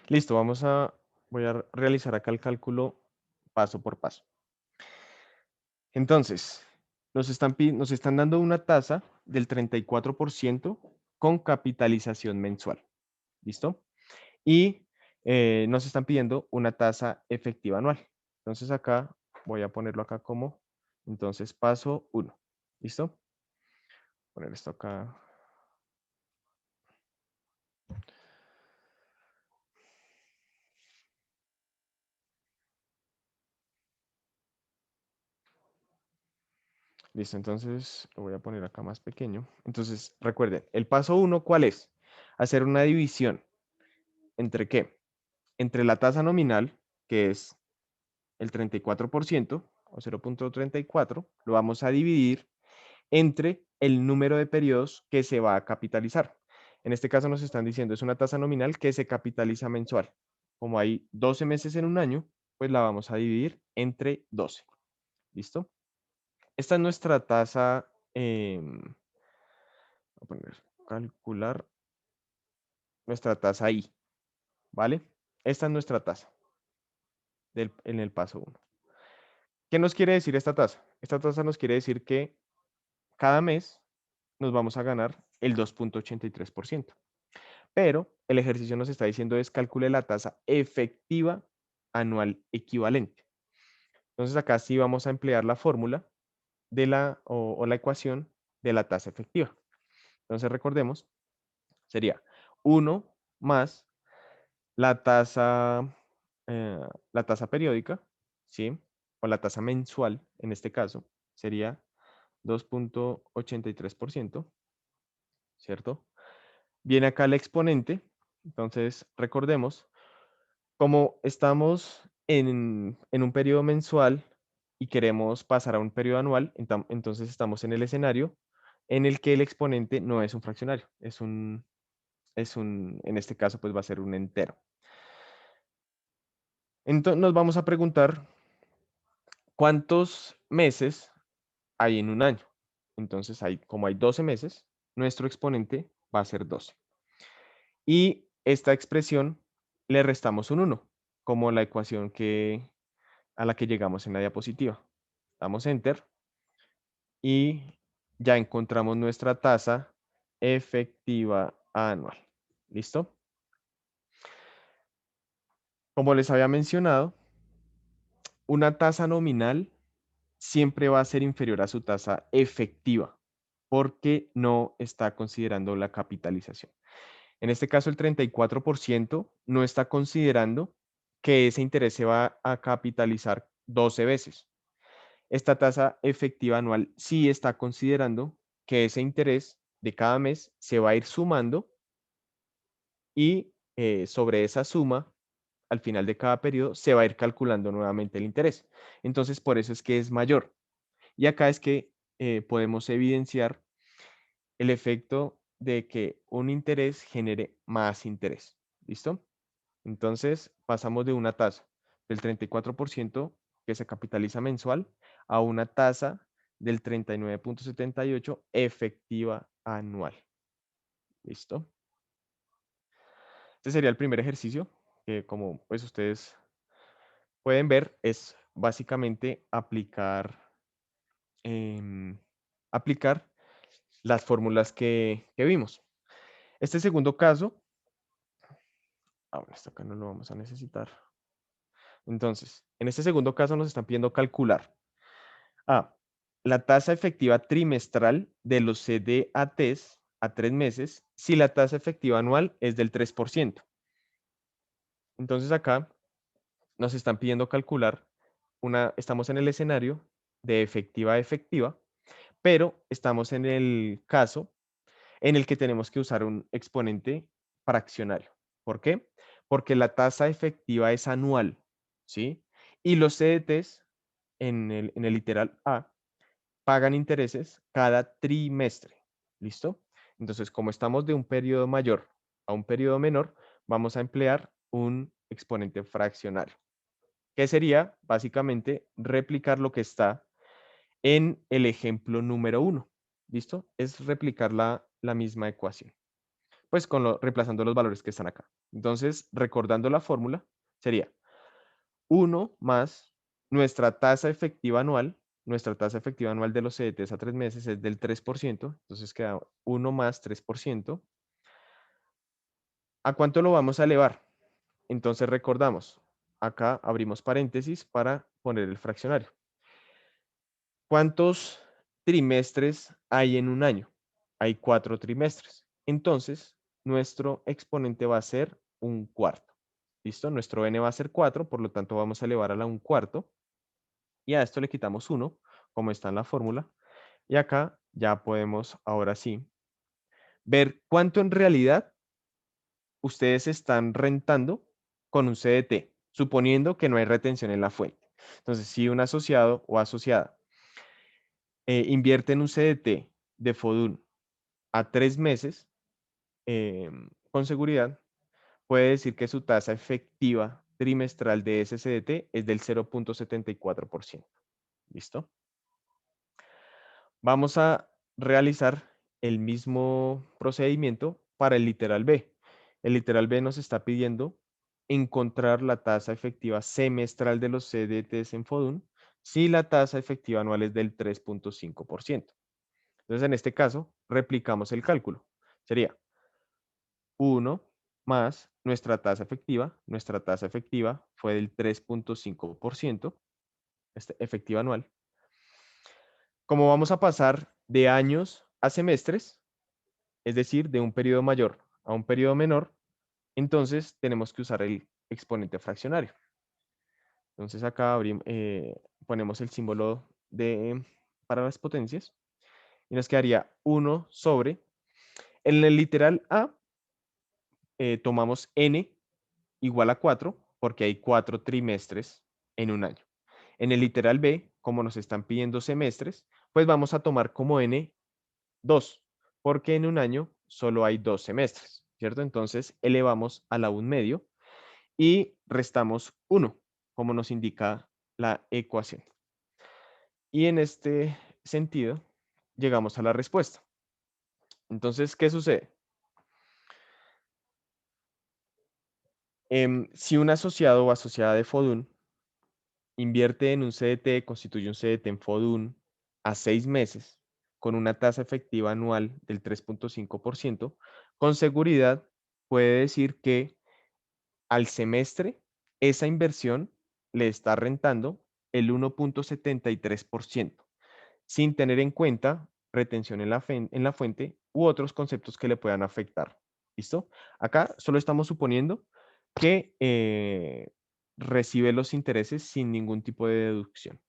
Listo, voy a realizar acá el cálculo paso por paso. Entonces, nos están dando una tasa del 34% con capitalización mensual. ¿Listo? Y nos están pidiendo una tasa efectiva anual. Entonces acá voy a ponerlo acá como, entonces paso 1. ¿Listo? Poner esto acá. Listo, entonces lo voy a poner acá más pequeño. Entonces, recuerden, el paso 1, ¿cuál es? Hacer una división. ¿Entre qué? Entre la tasa nominal, que es el 34% o 0.34, lo vamos a dividir entre el número de periodos que se va a capitalizar. En este caso nos están diciendo es una tasa nominal que se capitaliza mensual. Como hay 12 meses en un año, pues la vamos a dividir entre 12. ¿Listo? Esta es nuestra tasa, voy a poner calcular nuestra tasa I, ¿vale? Esta es nuestra tasa en el paso 1. ¿Qué nos quiere decir esta tasa? Esta tasa nos quiere decir que cada mes nos vamos a ganar el 2.83%. Pero el ejercicio nos está diciendo es calcule la tasa efectiva anual equivalente. Entonces acá sí vamos a emplear la fórmula de o la ecuación de la tasa efectiva. Entonces recordemos, sería 1 más la tasa, eh, la tasa periódica, ¿sí? O la tasa mensual, en este caso, sería 2.83%, ¿cierto? Viene acá el exponente, entonces recordemos, como estamos en un periodo mensual y queremos pasar a un periodo anual, entonces estamos en el escenario en el que el exponente no es un fraccionario, en este caso pues va a ser un entero. Entonces nos vamos a preguntar cuántos meses hay en un año. Entonces, como hay 12 meses, nuestro exponente va a ser 12. Y esta expresión le restamos un 1, como la ecuación a la que llegamos en la diapositiva. Damos Enter y ya encontramos nuestra tasa efectiva anual. ¿Listo? Como les había mencionado, una tasa nominal siempre va a ser inferior a su tasa efectiva porque no está considerando la capitalización. En este caso, el 34% no está considerando que ese interés se va a capitalizar 12 veces. Esta tasa efectiva anual sí está considerando que ese interés de cada mes se va a ir sumando y sobre esa suma, al final de cada periodo, se va a ir calculando nuevamente el interés. Entonces, por eso es que es mayor. Y acá es que podemos evidenciar el efecto de que un interés genere más interés. ¿Listo? Entonces, pasamos de una tasa del 34% que se capitaliza mensual a una tasa del 39.78 efectiva anual. ¿Listo? Este sería el primer ejercicio que, como pues ustedes pueden ver, es básicamente em, aplicar las fórmulas que vimos. Este segundo caso, ahora esto acá no lo vamos a necesitar. Entonces, en este segundo caso nos están pidiendo calcular la tasa efectiva trimestral de los CDATs a 3 meses si la tasa efectiva anual es del 3%. Entonces acá nos están pidiendo calcular estamos en el escenario de efectiva a efectiva, pero estamos en el caso en el que tenemos que usar un exponente fraccionario. ¿Por qué? Porque la tasa efectiva es anual, ¿sí? Y los CDTs en el literal A pagan intereses cada trimestre. ¿Listo? Entonces, como estamos de un periodo mayor a un periodo menor, vamos a emplear un exponente fraccionario, que sería básicamente replicar lo que está en el ejemplo número 1. ¿Listo? Es replicar la misma ecuación. pues reemplazando los valores que están acá. Entonces, recordando la fórmula, sería 1 más nuestra tasa efectiva anual. Nuestra tasa efectiva anual de los CDTs a 3 meses es del 3%, entonces queda 1 más 3%. ¿A cuánto lo vamos a elevar? Entonces recordamos, acá abrimos paréntesis para poner el fraccionario. ¿Cuántos trimestres hay en un año? Hay 4 trimestres. Entonces, nuestro exponente va a ser un cuarto. ¿Listo? Nuestro n va a ser 4, por lo tanto vamos a elevar a la un cuarto. Y a esto le quitamos 1, como está en la fórmula. Y acá ya podemos, ahora sí, ver cuánto en realidad ustedes están rentando con un CDT, suponiendo que no hay retención en la fuente. Entonces, si un asociado o asociada invierte en un CDT de FODUN a 3 meses, con seguridad, puede decir que su tasa efectiva trimestral de ese CDT es del 0.74%. ¿Listo? Vamos a realizar el mismo procedimiento para el literal B. El literal B nos está pidiendo encontrar la tasa efectiva semestral de los CDTs en FODUN si la tasa efectiva anual es del 3.5%. Entonces, en este caso, replicamos el cálculo. Sería 1 más nuestra tasa efectiva. Nuestra tasa efectiva fue del 3.5%, efectiva anual. Como vamos a pasar de años a semestres, es decir, de un periodo mayor a un periodo menor, entonces tenemos que usar el exponente fraccionario. Entonces acá ponemos el símbolo para las potencias y nos quedaría 1 sobre, en el literal A, tomamos n igual a 4 porque hay 4 trimestres en un año. En el literal B, como nos están pidiendo semestres, pues vamos a tomar como n 2, porque en un año solo hay 2 semestres, ¿cierto? Entonces elevamos a la 1/2 y restamos 1, como nos indica la ecuación. Y en este sentido, llegamos a la respuesta. Entonces, ¿qué sucede? Si un asociado o asociada de FODUN invierte en un CDT, constituye un CDT en FODUN a 6 meses con una tasa efectiva anual del 3.5%, con seguridad puede decir que al semestre esa inversión le está rentando el 1.73%, sin tener en cuenta retención en la fuente u otros conceptos que le puedan afectar. ¿Listo? Acá solo estamos suponiendo que recibe los intereses sin ningún tipo de deducción.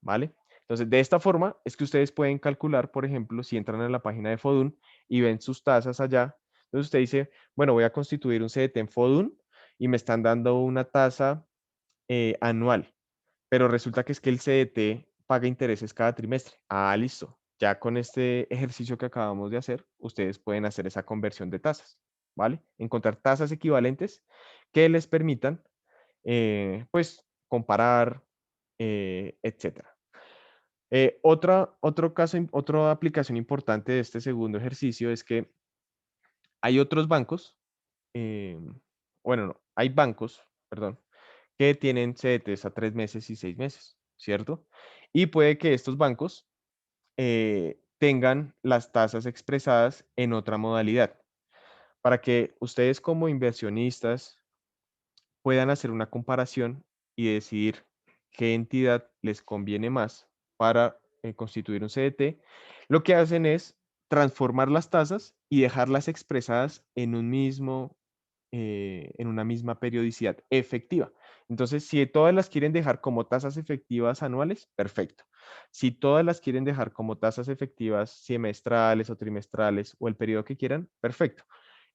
¿Vale? Entonces, de esta forma es que ustedes pueden calcular, por ejemplo, si entran a la página de FODUN y ven sus tasas allá, entonces usted dice, bueno, voy a constituir un CDT en FODUN y me están dando una tasa anual, pero resulta que es que el CDT paga intereses cada trimestre. Ah, listo. Ya con este ejercicio que acabamos de hacer, ustedes pueden hacer esa conversión de tasas, ¿vale? Encontrar tasas equivalentes que les permitan, pues, comparar, etcétera. Otra aplicación importante de este segundo ejercicio es que hay otros bancos, bueno, no, hay bancos, perdón, que tienen CDTs a 3 meses y 6 meses, ¿cierto? Y puede que estos bancos tengan las tasas expresadas en otra modalidad, para que ustedes como inversionistas puedan hacer una comparación y decidir qué entidad les conviene más para constituir un CDT. Lo que hacen es transformar las tasas y dejarlas expresadas en una misma periodicidad efectiva. Entonces, si todas las quieren dejar como tasas efectivas anuales, perfecto. Si todas las quieren dejar como tasas efectivas semestrales o trimestrales o el periodo que quieran, perfecto.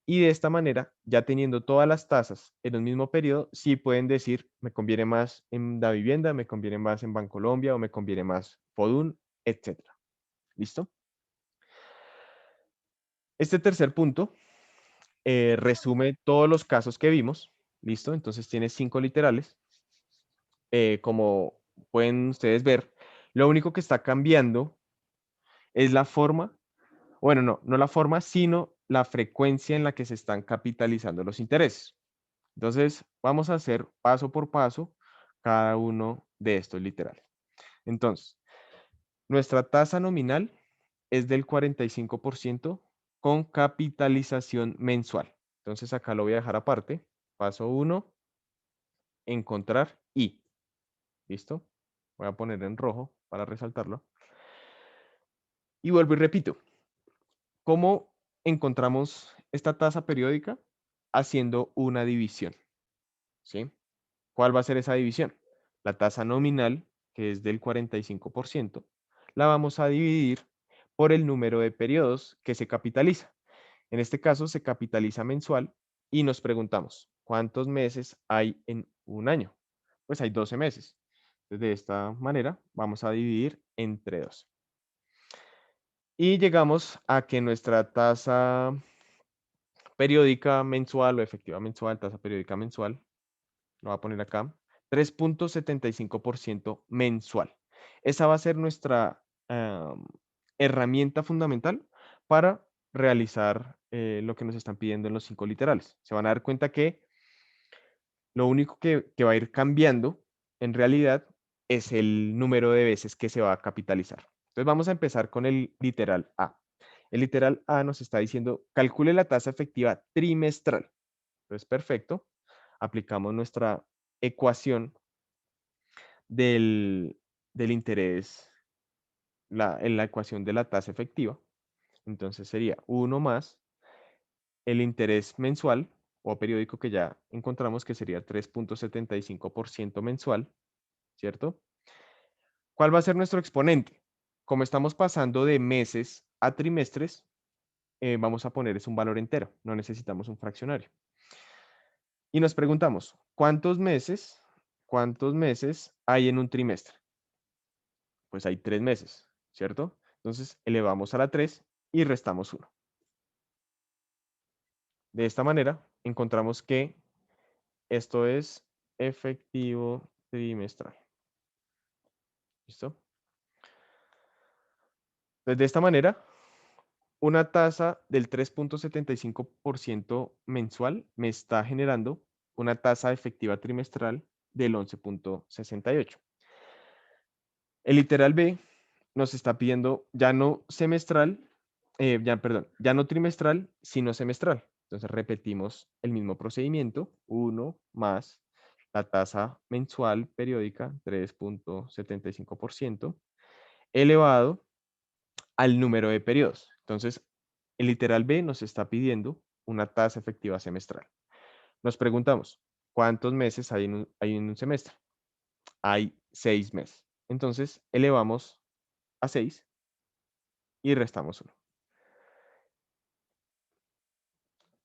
Y de esta manera, ya teniendo todas las tasas en un mismo periodo, sí pueden decir, me conviene más en la vivienda, me conviene más en Bancolombia o me conviene más FODUN, etcétera. ¿Listo? Este tercer punto resume todos los casos que vimos. ¿Listo? Entonces tiene 5 literales. Como pueden ustedes ver, lo único que está cambiando es la forma, bueno, no la forma, sino la frecuencia en la que se están capitalizando los intereses. Entonces, vamos a hacer paso por paso cada uno de estos literales. Entonces, nuestra tasa nominal es del 45% con capitalización mensual. Entonces, acá lo voy a dejar aparte. Paso 1, encontrar y. ¿Listo? Voy a poner en rojo para resaltarlo. Y vuelvo y repito. ¿Cómo encontramos esta tasa periódica? Haciendo una división. ¿Sí? ¿Cuál va a ser esa división? La tasa nominal, que es del 45%, la vamos a dividir por el número de periodos que se capitaliza. En este caso se capitaliza mensual y nos preguntamos, ¿cuántos meses hay en un año? Pues hay 12 meses. Entonces, de esta manera vamos a dividir entre 2. Y llegamos a que nuestra tasa periódica mensual o efectiva mensual, tasa periódica mensual, lo voy a poner acá, 3.75% mensual. Esa va a ser nuestra herramienta fundamental para realizar lo que nos están pidiendo en los 5 literales. Se van a dar cuenta que lo único que va a ir cambiando en realidad es el número de veces que se va a capitalizar. Entonces vamos a empezar con el literal A. El literal A nos está diciendo, calcule la tasa efectiva trimestral. Entonces, perfecto. Aplicamos nuestra ecuación del interés en la ecuación de la tasa efectiva. Entonces sería 1 más el interés mensual o periódico que ya encontramos que sería 3.75% mensual, ¿cierto? ¿Cuál va a ser nuestro exponente? Como estamos pasando de meses a trimestres, vamos a poner es un valor entero, no necesitamos un fraccionario. Y nos preguntamos, cuántos meses hay en un trimestre? Pues hay 3 meses, ¿cierto? Entonces elevamos a la 3 y restamos 1. De esta manera encontramos que esto es efectivo trimestral. ¿Listo? Entonces, de esta manera, una tasa del 3.75% mensual me está generando una tasa efectiva trimestral del 11.68. El literal B nos está pidiendo ya no semestral, ya no trimestral, sino semestral. Entonces repetimos el mismo procedimiento, 1 más la tasa mensual periódica, 3.75%, elevado al número de periodos. Entonces, el literal B nos está pidiendo una tasa efectiva semestral. Nos preguntamos, ¿cuántos meses hay en un semestre? Hay 6 meses. Entonces, elevamos a 6 y restamos 1.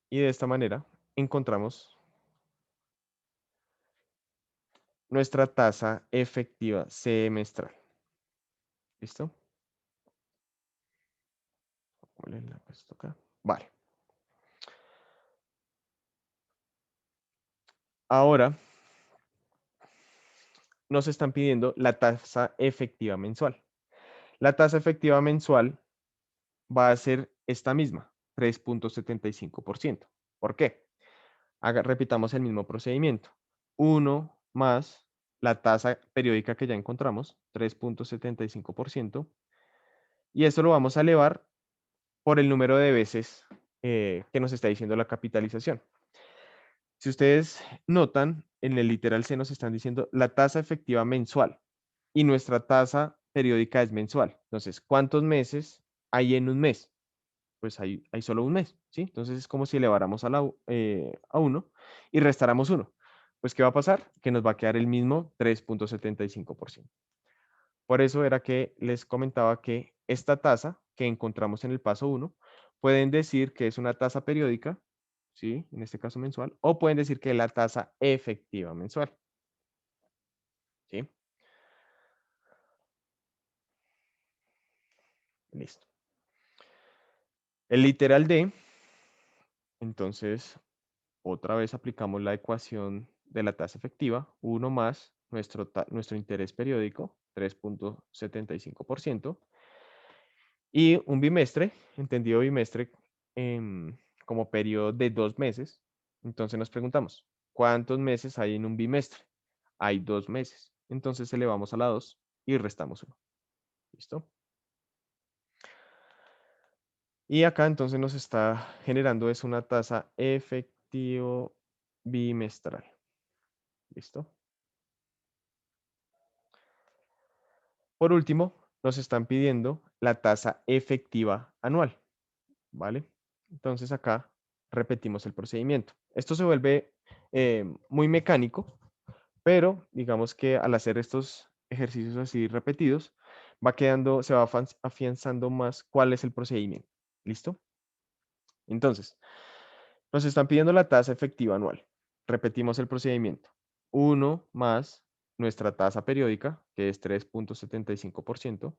Y de esta manera encontramos nuestra tasa efectiva semestral. ¿Listo? Vale. Ahora nos están pidiendo la tasa efectiva mensual. La tasa efectiva mensual va a ser esta misma, 3.75%. ¿Por qué? Repitamos el mismo procedimiento. 1 más la tasa periódica que ya encontramos, 3.75%. Y esto lo vamos a elevar por el número de veces que nos está diciendo la capitalización. Si ustedes notan, en el literal C nos están diciendo la tasa efectiva mensual y nuestra tasa periódica es mensual. Entonces, ¿cuántos meses hay en un mes? Pues hay solo un mes, ¿sí? Entonces es como si eleváramos a 1 y restáramos 1. Pues, ¿qué va a pasar? Que nos va a quedar el mismo 3.75%. Por eso era que les comentaba que esta tasa que encontramos en el paso 1, pueden decir que es una tasa periódica, ¿sí? En este caso mensual, o pueden decir que es la tasa efectiva mensual, ¿sí? Listo. El literal D, entonces, otra vez aplicamos la ecuación de la tasa efectiva, 1 más nuestro interés periódico, 3.75%, y un bimestre, entendido bimestre, como periodo de 2 meses. Entonces nos preguntamos, ¿cuántos meses hay en un bimestre? Hay 2 meses. Entonces elevamos a la 2 y restamos 1. ¿Listo? Y acá entonces nos está generando es una tasa efectivo bimestral. ¿Listo? Por último, nos están pidiendo la tasa efectiva anual, ¿vale? Entonces acá repetimos el procedimiento. Esto se vuelve muy mecánico, pero digamos que al hacer estos ejercicios así repetidos, va quedando, se va afianzando más cuál es el procedimiento. ¿Listo? Entonces, nos están pidiendo la tasa efectiva anual. Repetimos el procedimiento. 1 más nuestra tasa periódica, que es 3,75%.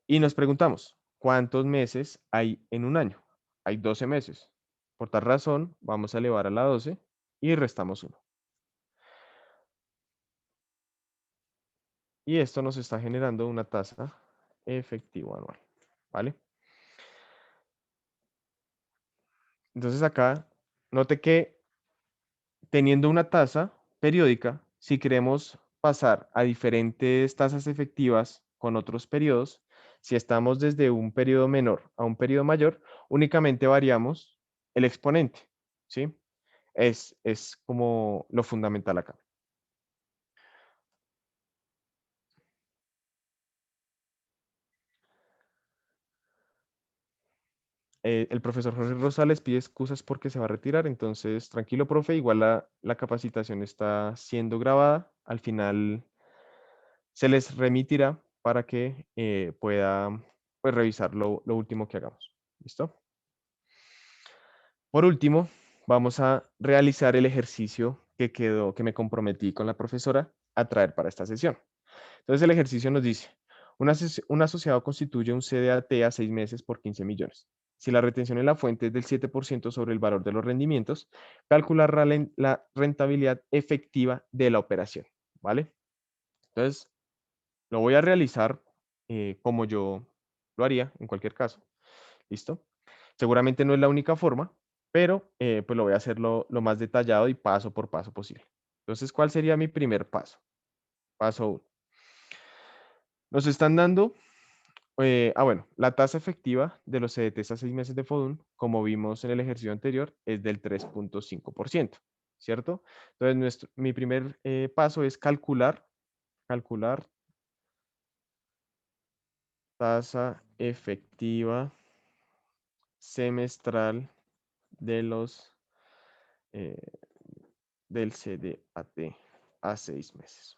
Y nos preguntamos, ¿cuántos meses hay en un año? Hay 12 meses. Por tal razón, vamos a elevar a la 12 y restamos 1. Y esto nos está generando una tasa efectiva anual, ¿vale? Entonces acá, note que teniendo una tasa periódica, si queremos pasar a diferentes tasas efectivas con otros periodos, si estamos desde un periodo menor a un periodo mayor, únicamente variamos el exponente, ¿sí? Es como lo fundamental acá. El profesor Jorge Rosales pide excusas porque se va a retirar, entonces tranquilo, profe, igual la capacitación está siendo grabada. Al final se les remitirá para que pueda pues, revisar lo último que hagamos. ¿Listo? Por último, vamos a realizar el ejercicio que quedó, que me comprometí con la profesora a traer para esta sesión. Entonces el ejercicio nos dice, un asociado constituye un CDAT a 6 meses por 15 millones. Si la retención en la fuente es del 7% sobre el valor de los rendimientos, calcular la rentabilidad efectiva de la operación, ¿vale? Entonces, lo voy a realizar como yo lo haría en cualquier caso. ¿Listo? Seguramente no es la única forma, pero pues lo voy a hacer lo más detallado y paso por paso posible. Entonces, ¿cuál sería mi primer paso? Paso 1. Nos están dando, bueno, la tasa efectiva de los CDTs a 6 meses de FODUN, como vimos en el ejercicio anterior, es del 3,5%, ¿cierto? Entonces, mi primer paso es calcular tasa efectiva semestral de los eh, del CDAT a 6 meses.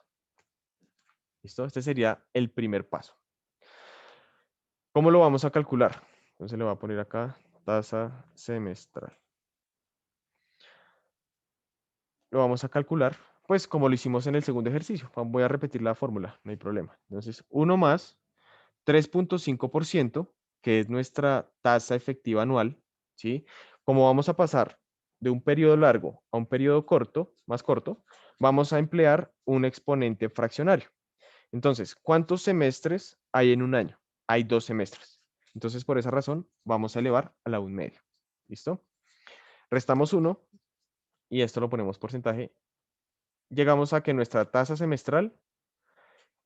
¿Listo? Este sería el primer paso. ¿Cómo lo vamos a calcular? Entonces le voy a poner acá tasa semestral. Lo vamos a calcular, pues como lo hicimos en el segundo ejercicio. Voy a repetir la fórmula, no hay problema. Entonces, 1 más 3,5%, que es nuestra tasa efectiva anual, ¿sí? Como vamos a pasar de un periodo largo a un periodo corto, más corto, vamos a emplear un exponente fraccionario. Entonces, ¿cuántos semestres hay en un año? Hay 2 semestres. Entonces, por esa razón, vamos a elevar a la 1/2. ¿Listo? Restamos 1 y esto lo ponemos porcentaje. Llegamos a que nuestra tasa semestral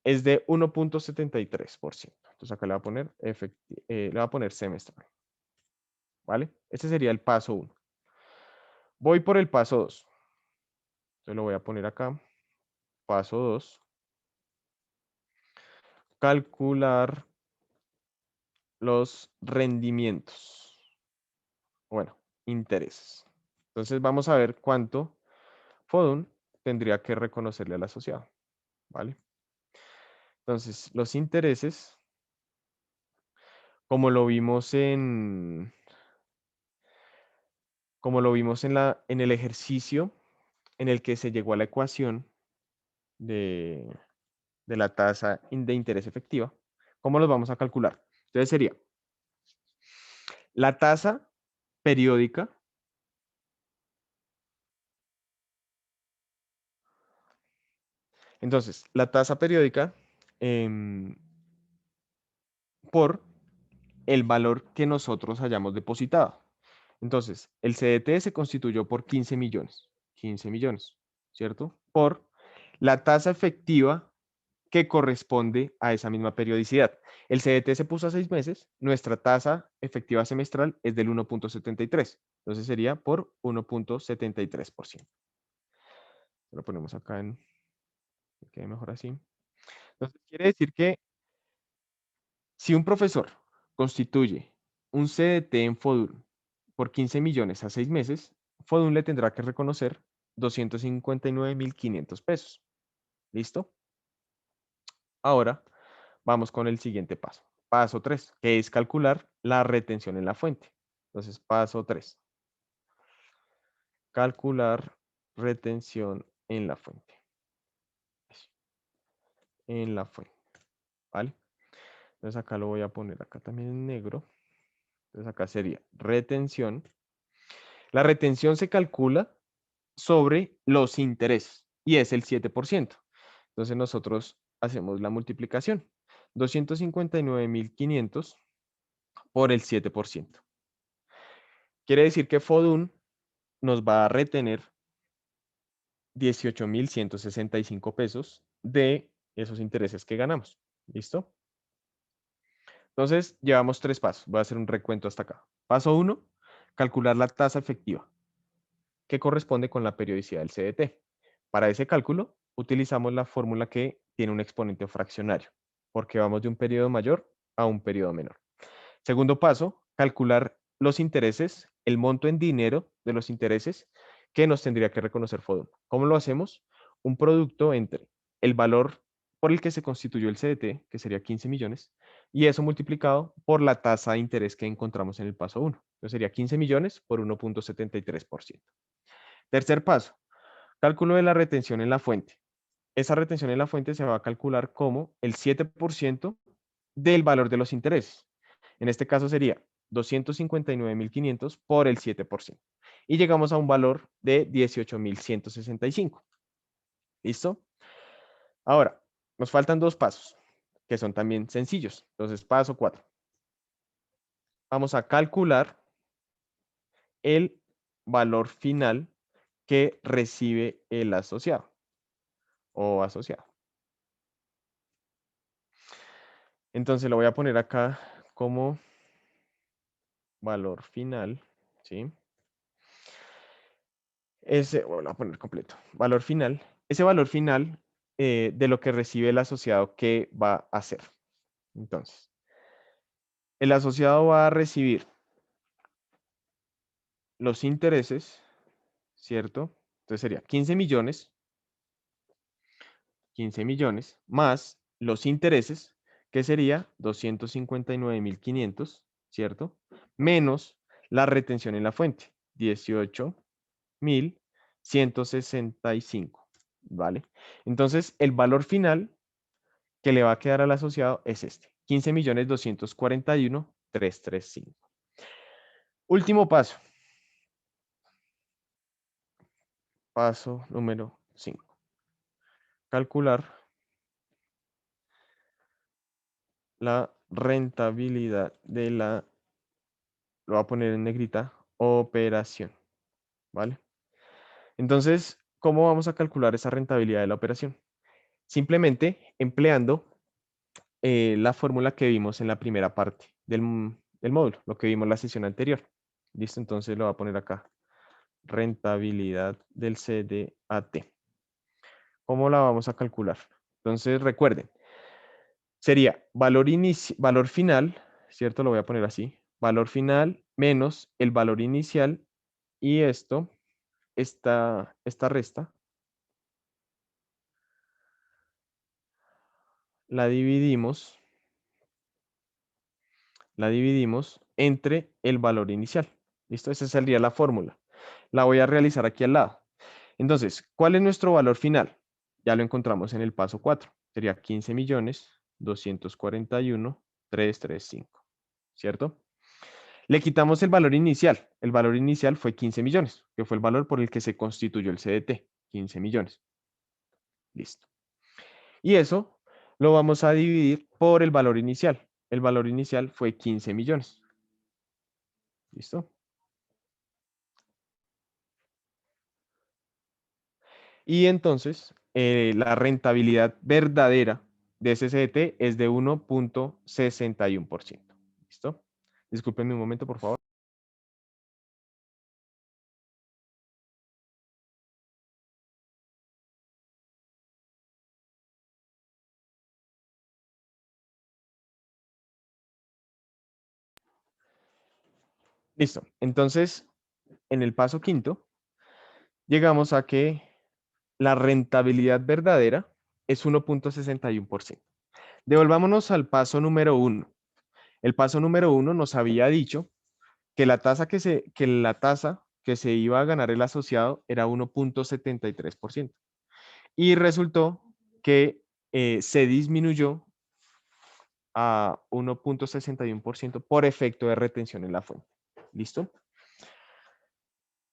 es de 1,73%. Entonces acá le voy a poner, le voy a poner semestral. ¿Vale? Este sería el paso 1. Voy por el paso 2. Entonces lo voy a poner acá. Paso 2. Calcular los rendimientos. Bueno, intereses. Entonces vamos a ver cuánto FODUN tendría que reconocerle al asociado. ¿Vale? Entonces, los intereses, como lo vimos en el ejercicio en el que se llegó a la ecuación de, de la tasa de interés efectiva, ¿cómo los vamos a calcular? Entonces sería la tasa periódica entonces, la tasa periódica por el valor que nosotros hayamos depositado. Entonces, el CDT se constituyó por 15 millones, ¿cierto? Por la tasa efectiva que corresponde a esa misma periodicidad. El CDT se puso a 6 meses, nuestra tasa efectiva semestral es del 1.73, entonces sería por 1.73%. Lo ponemos acá en, que quede mejor así. Entonces, quiere decir que si un profesor constituye un CDT en FODUN por 15 millones a 6 meses, FODUN le tendrá que reconocer 259.500 pesos. ¿Listo? Ahora vamos con el siguiente paso. Paso 3, que es calcular la retención en la fuente. Entonces, paso 3. Calcular retención en la fuente. En la fuente. ¿Vale? Entonces acá lo voy a poner acá también en negro. Entonces acá sería retención. La retención se calcula sobre los intereses y es el 7%. Entonces nosotros hacemos la multiplicación. 259.500 por el 7%. Quiere decir que FODUN nos va a retener 18.165 pesos de esos intereses que ganamos. ¿Listo? Entonces, llevamos 3 pasos. Voy a hacer un recuento hasta acá. Paso 1, calcular la tasa efectiva, que corresponde con la periodicidad del CDT. Para ese cálculo, utilizamos la fórmula que tiene un exponente fraccionario, porque vamos de un periodo mayor a un periodo menor. Segundo paso, calcular los intereses, el monto en dinero de los intereses que nos tendría que reconocer FODUN. ¿Cómo lo hacemos? Un producto entre el valor por el que se constituyó el CDT, que sería 15 millones, y eso multiplicado por la tasa de interés que encontramos en el paso 1. Entonces sería 15 millones por 1.73%. Tercer paso, cálculo de la retención en la fuente. Esa retención en la fuente se va a calcular como el 7% del valor de los intereses. En este caso sería 259.500 por el 7%. Y llegamos a un valor de 18.165. ¿Listo? Ahora, nos faltan 2 pasos, que son también sencillos. Entonces, paso 4. Vamos a calcular el valor final que recibe el asociado o asociado. Entonces lo voy a poner acá como valor final, ¿sí? Ese, bueno, lo voy a poner completo. Valor final. Ese valor final de lo que recibe el asociado, ¿qué va a hacer? Entonces, el asociado va a recibir los intereses, ¿cierto? Entonces sería 15 millones más los intereses, que sería 259.500, ¿cierto? Menos la retención en la fuente, 18.165, ¿vale? Entonces, el valor final que le va a quedar al asociado es este, 15.241.335. Último paso. Paso número 5. Calcular la rentabilidad de la, lo voy a poner en negrita, operación, ¿vale? Entonces, ¿cómo vamos a calcular esa rentabilidad de la operación? Simplemente empleando la fórmula que vimos en la primera parte del módulo, lo que vimos en la sesión anterior. ¿Listo? Entonces lo voy a poner acá. Rentabilidad del CDAT. ¿Cómo la vamos a calcular? Entonces recuerden, sería valor final, ¿cierto? Lo voy a poner así. Valor final menos el valor inicial y esta resta, la dividimos entre el valor inicial. ¿Listo? Esa sería la fórmula. La voy a realizar aquí al lado. Entonces, ¿cuál es nuestro valor final? Ya lo encontramos en el paso 4. Sería 15.241.335. ¿Cierto? Le quitamos el valor inicial. El valor inicial fue 15 millones, que fue el valor por el que se constituyó el CDT. 15 millones. Listo. Y eso lo vamos a dividir por el valor inicial. el valor inicial fue 15 millones. ¿Listo? Y entonces, la rentabilidad verdadera de ese CDT es de 1,61%. ¿Listo? Discúlpenme un momento, por favor. Listo. Entonces, en el paso quinto, llegamos a que la rentabilidad verdadera es 1,61%. Devolvámonos al paso número uno. El paso número uno nos había dicho que la tasa que se iba a ganar el asociado era 1,73%. Y resultó que se disminuyó a 1,61% por efecto de retención en la fuente. ¿Listo?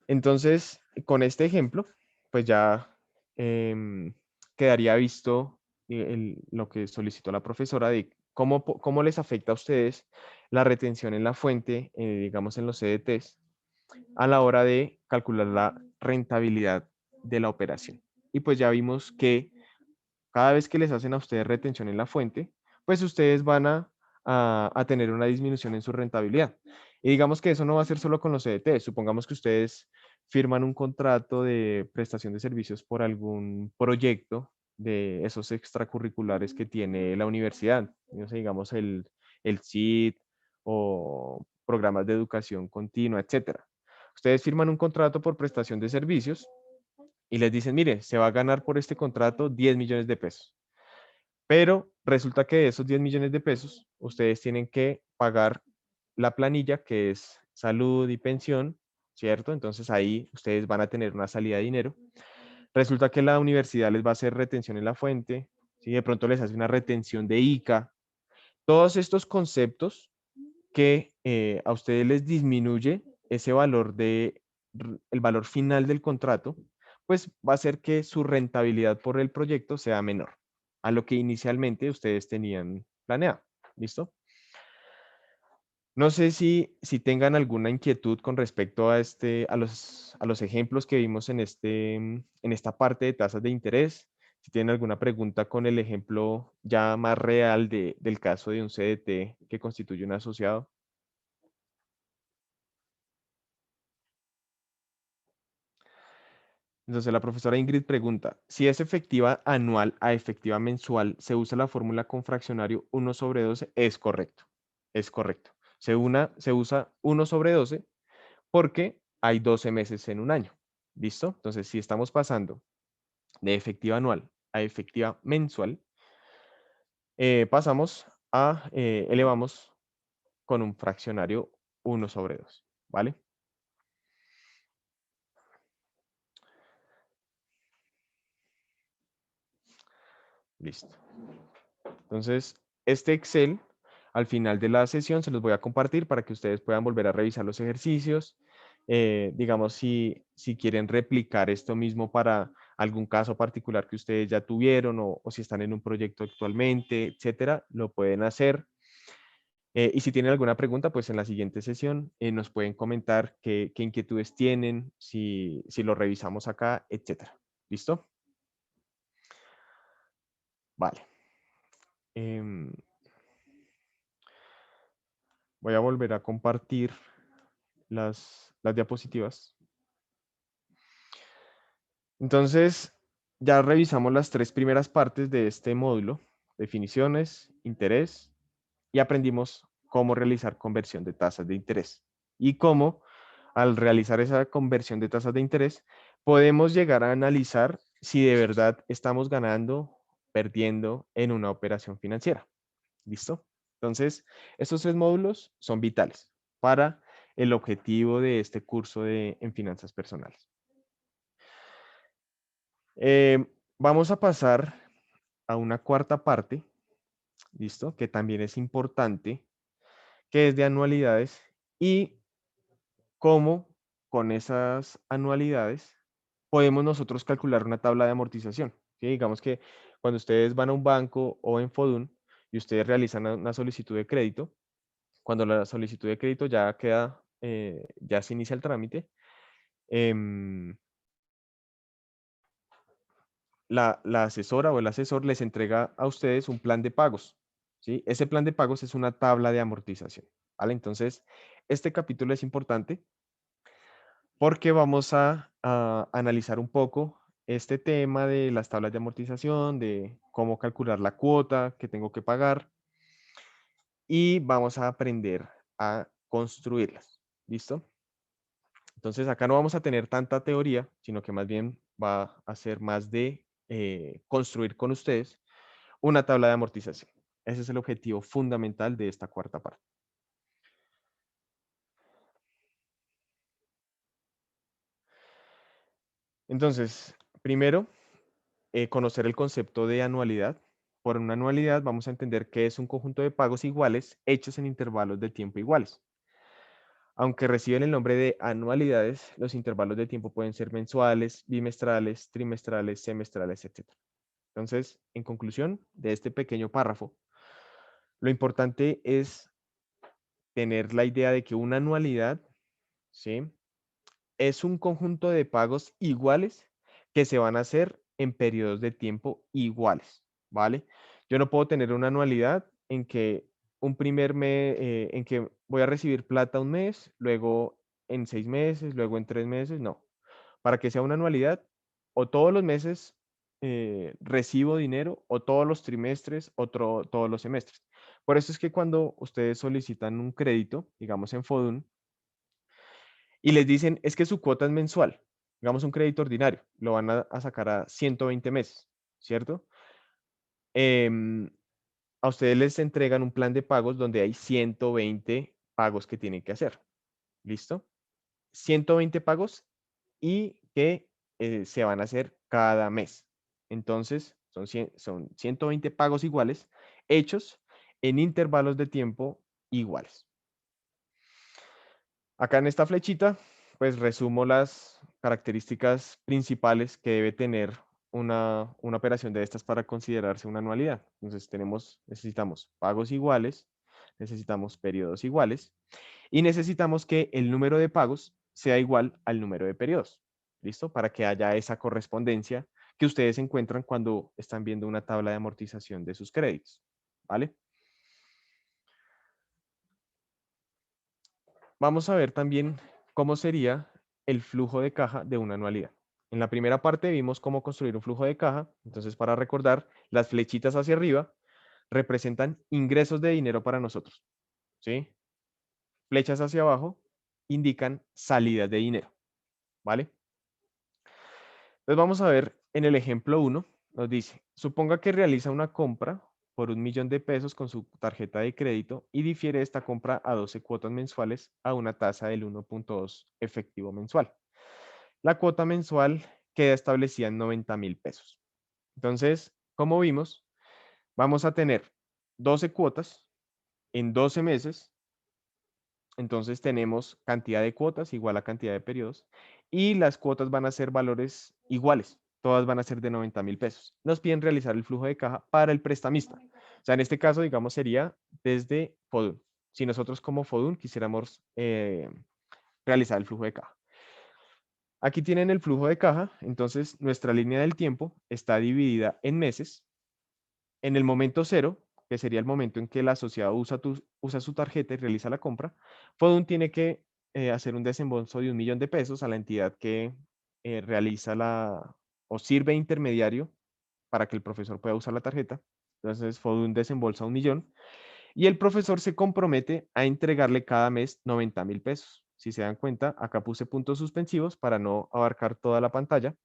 Entonces, con este ejemplo, pues ya quedaría visto lo que solicitó la profesora de cómo les afecta a ustedes la retención en la fuente, digamos en los CDTs, a la hora de calcular la rentabilidad de la operación. Y pues ya vimos que cada vez que les hacen a ustedes retención en la fuente, pues ustedes van a tener una disminución en su rentabilidad. Y digamos que eso no va a ser solo con los CDT. Supongamos que ustedes firman un contrato de prestación de servicios por algún proyecto de esos extracurriculares que tiene la universidad. No sé, digamos el CIT o programas de educación continua, etcétera. Ustedes firman un contrato por prestación de servicios y les dicen, mire, se va a ganar por este contrato 10 millones de pesos. Pero resulta que de esos 10 millones de pesos, ustedes tienen que pagar la planilla, que es salud y pensión, ¿cierto? Entonces ahí ustedes van a tener una salida de dinero. Resulta que la universidad les va a hacer retención en la fuente, ¿sí? De pronto les hace una retención de ICA. Todos estos conceptos que a ustedes les disminuye ese valor el valor final del contrato, pues va a hacer que su rentabilidad por el proyecto sea menor a lo que inicialmente ustedes tenían planeado. ¿Listo? No sé si tengan alguna inquietud con respecto a los ejemplos que vimos en esta parte de tasas de interés. Si tienen alguna pregunta con el ejemplo ya más real del caso de un CDT que constituye un asociado. Entonces la profesora Ingrid pregunta, si es efectiva anual a efectiva mensual, ¿se usa la fórmula con fraccionario 1/12? Es correcto, es correcto. Se usa 1/12 porque hay 12 meses en un año. ¿Listo? Entonces, si estamos pasando de efectiva anual a efectiva mensual, elevamos con un fraccionario 1/2, ¿vale? Listo. Entonces, este Excel, al final de la sesión, se los voy a compartir para que ustedes puedan volver a revisar los ejercicios. Digamos, si quieren replicar esto mismo para algún caso particular que ustedes ya tuvieron o si están en un proyecto actualmente, etcétera, lo pueden hacer. Y si tienen alguna pregunta, pues en la siguiente sesión nos pueden comentar qué inquietudes tienen, si lo revisamos acá, etcétera. ¿Listo? Vale. Em, Voy a volver a compartir las diapositivas. Entonces, ya revisamos las tres primeras partes de este módulo, definiciones, interés, y aprendimos cómo realizar conversión de tasas de interés y cómo al realizar esa conversión de tasas de interés podemos llegar a analizar si de verdad estamos ganando, perdiendo en una operación financiera. ¿Listo? Entonces, estos tres módulos son vitales para el objetivo de este curso en finanzas personales. Eh, Vamos a pasar a una cuarta parte, ¿listo? Que también es importante, que es de anualidades y cómo con esas anualidades podemos nosotros calcular una tabla de amortización. ¿Sí? Digamos que cuando ustedes van a un banco o en Fodun, y ustedes realizan una solicitud de crédito. Cuando la solicitud de crédito ya queda, ya se inicia el trámite, em, la asesora o el asesor les entrega a ustedes un plan de pagos, ¿sí? Ese plan de pagos es una tabla de amortización, ¿vale? Entonces, este capítulo es importante porque vamos a analizar un poco este tema de las tablas de amortización, de cómo calcular la cuota que tengo que pagar y vamos a aprender a construirlas, ¿listo? Entonces, acá no vamos a tener tanta teoría, sino que más bien va a ser más de construir con ustedes una tabla de amortización. Ese es el objetivo fundamental de esta cuarta parte. Entonces, primero, conocer el concepto de anualidad. Por una anualidad vamos a entender que es un conjunto de pagos iguales hechos en intervalos de tiempo iguales. Aunque reciben el nombre de anualidades, los intervalos de tiempo pueden ser mensuales, bimestrales, trimestrales, semestrales, etc. Entonces, en conclusión de este pequeño párrafo, lo importante es tener la idea de que una anualidad, ¿sí?, es un conjunto de pagos iguales que se van a hacer en periodos de tiempo iguales, ¿vale? Yo no puedo tener una anualidad en que un primer mes, en que voy a recibir plata un mes, luego en 6 meses, luego en 3 meses, no. Para que sea una anualidad, o todos los meses recibo dinero, o todos los trimestres, o todos los semestres. Por eso es que cuando ustedes solicitan un crédito, digamos en Fodun, y les dicen, es que su cuota es mensual, digamos un crédito ordinario, lo van a sacar a 120 meses, ¿cierto? Em, a ustedes les entregan un plan de pagos donde hay 120 pagos que tienen que hacer, ¿listo? 120 pagos y que se van a hacer cada mes. Entonces, son 120 pagos iguales hechos en intervalos de tiempo iguales. Acá en esta flechita, pues resumo las características principales que debe tener una operación de estas para considerarse una anualidad. Entonces necesitamos pagos iguales, necesitamos periodos iguales y necesitamos que el número de pagos sea igual al número de periodos. ¿Listo? Para que haya esa correspondencia que ustedes encuentran cuando están viendo una tabla de amortización de sus créditos. ¿Vale? Vamos a ver también cómo sería el flujo de caja de una anualidad. En la primera parte vimos cómo construir un flujo de caja. Entonces, para recordar, las flechitas hacia arriba representan ingresos de dinero para nosotros, ¿sí? Flechas hacia abajo indican salidas de dinero, ¿vale? Entonces, vamos a ver en el ejemplo 1, nos dice, suponga que realiza una compra por 1.000.000 de pesos con su tarjeta de crédito y difiere esta compra a 12 cuotas mensuales a una tasa del 1.2 efectivo mensual. La cuota mensual queda establecida en 90.000 pesos. Entonces, como vimos, vamos a tener 12 cuotas en 12 meses. Entonces tenemos cantidad de cuotas igual a cantidad de periodos y las cuotas van a ser valores iguales. Todas van a ser de 90.000 pesos. Nos piden realizar el flujo de caja para el prestamista. O sea, en este caso, digamos, sería desde Fodun. Si nosotros como Fodun quisiéramos realizar el flujo de caja. Aquí tienen el flujo de caja. Entonces, nuestra línea del tiempo está dividida en meses. En el momento cero, que sería el momento en que el asociado usa su tarjeta y realiza la compra, Fodun tiene que hacer un desembolso de 1.000.000 de pesos a la entidad que realiza o sirve de intermediario para que el profesor pueda usar la tarjeta. Entonces, Fodun desembolsa 1.000.000 y el profesor se compromete a entregarle cada mes 90.000 pesos. Si se dan cuenta, acá puse puntos suspensivos para no abarcar toda la pantalla,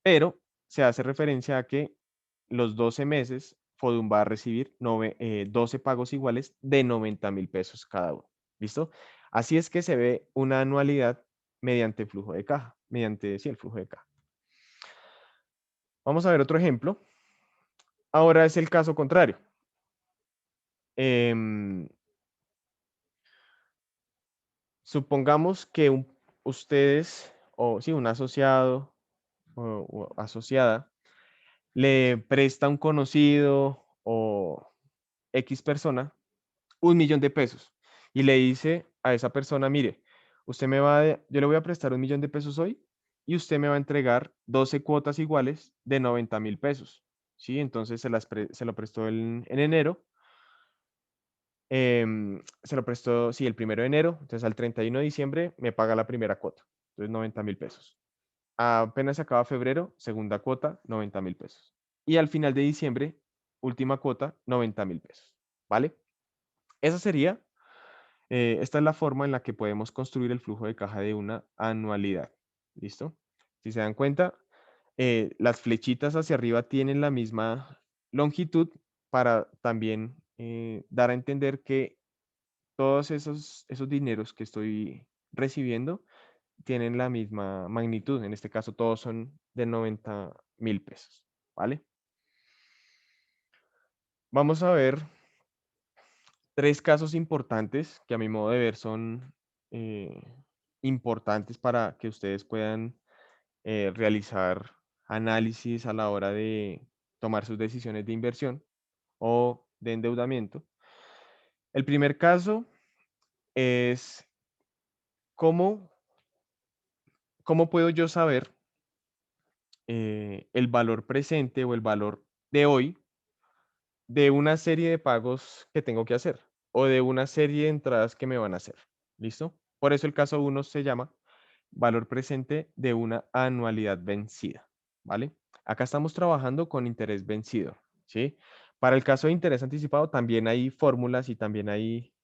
pero se hace referencia a que los 12 meses Fodun va a recibir 12 pagos iguales de 90.000 pesos cada uno. ¿Listo? Así es que se ve una anualidad mediante flujo de caja, mediante, sí, el flujo de caja. Vamos a ver otro ejemplo. Ahora es el caso contrario. Em, supongamos que ustedes, o sí, un asociado o asociada, le presta a un conocido o X persona 1.000.000 de pesos y le dice a esa persona, mire, yo le voy a prestar 1.000.000 de pesos hoy y usted me va a entregar 12 cuotas iguales de 90.000 pesos, ¿sí? Entonces se lo prestó en enero, se lo prestó, sí, el 1 de enero, entonces al 31 de diciembre me paga la primera cuota, entonces 90.000 pesos. Apenas se acaba febrero, segunda cuota, 90.000 pesos. Y al final de diciembre, última cuota, 90.000 pesos, ¿vale? Esa sería esta es la forma en la que podemos construir el flujo de caja de una anualidad. ¿Listo? Si se dan cuenta, las flechitas hacia arriba tienen la misma longitud para también dar a entender que todos esos dineros que estoy recibiendo tienen la misma magnitud. En este caso, todos son de 90.000 pesos. ¿Vale? Vamos a ver tres casos importantes que a mi modo de ver son eh, importantes para que ustedes puedan realizar análisis a la hora de tomar sus decisiones de inversión o de endeudamiento. El primer caso es cómo, cómo puedo yo saber el valor presente o el valor de hoy de una serie de pagos que tengo que hacer o de una serie de entradas que me van a hacer. ¿Listo? Por eso el caso uno se llama valor presente de una anualidad vencida. ¿Vale? Acá estamos trabajando con interés vencido. ¿Sí? Para el caso de interés anticipado también hay fórmulas y también hay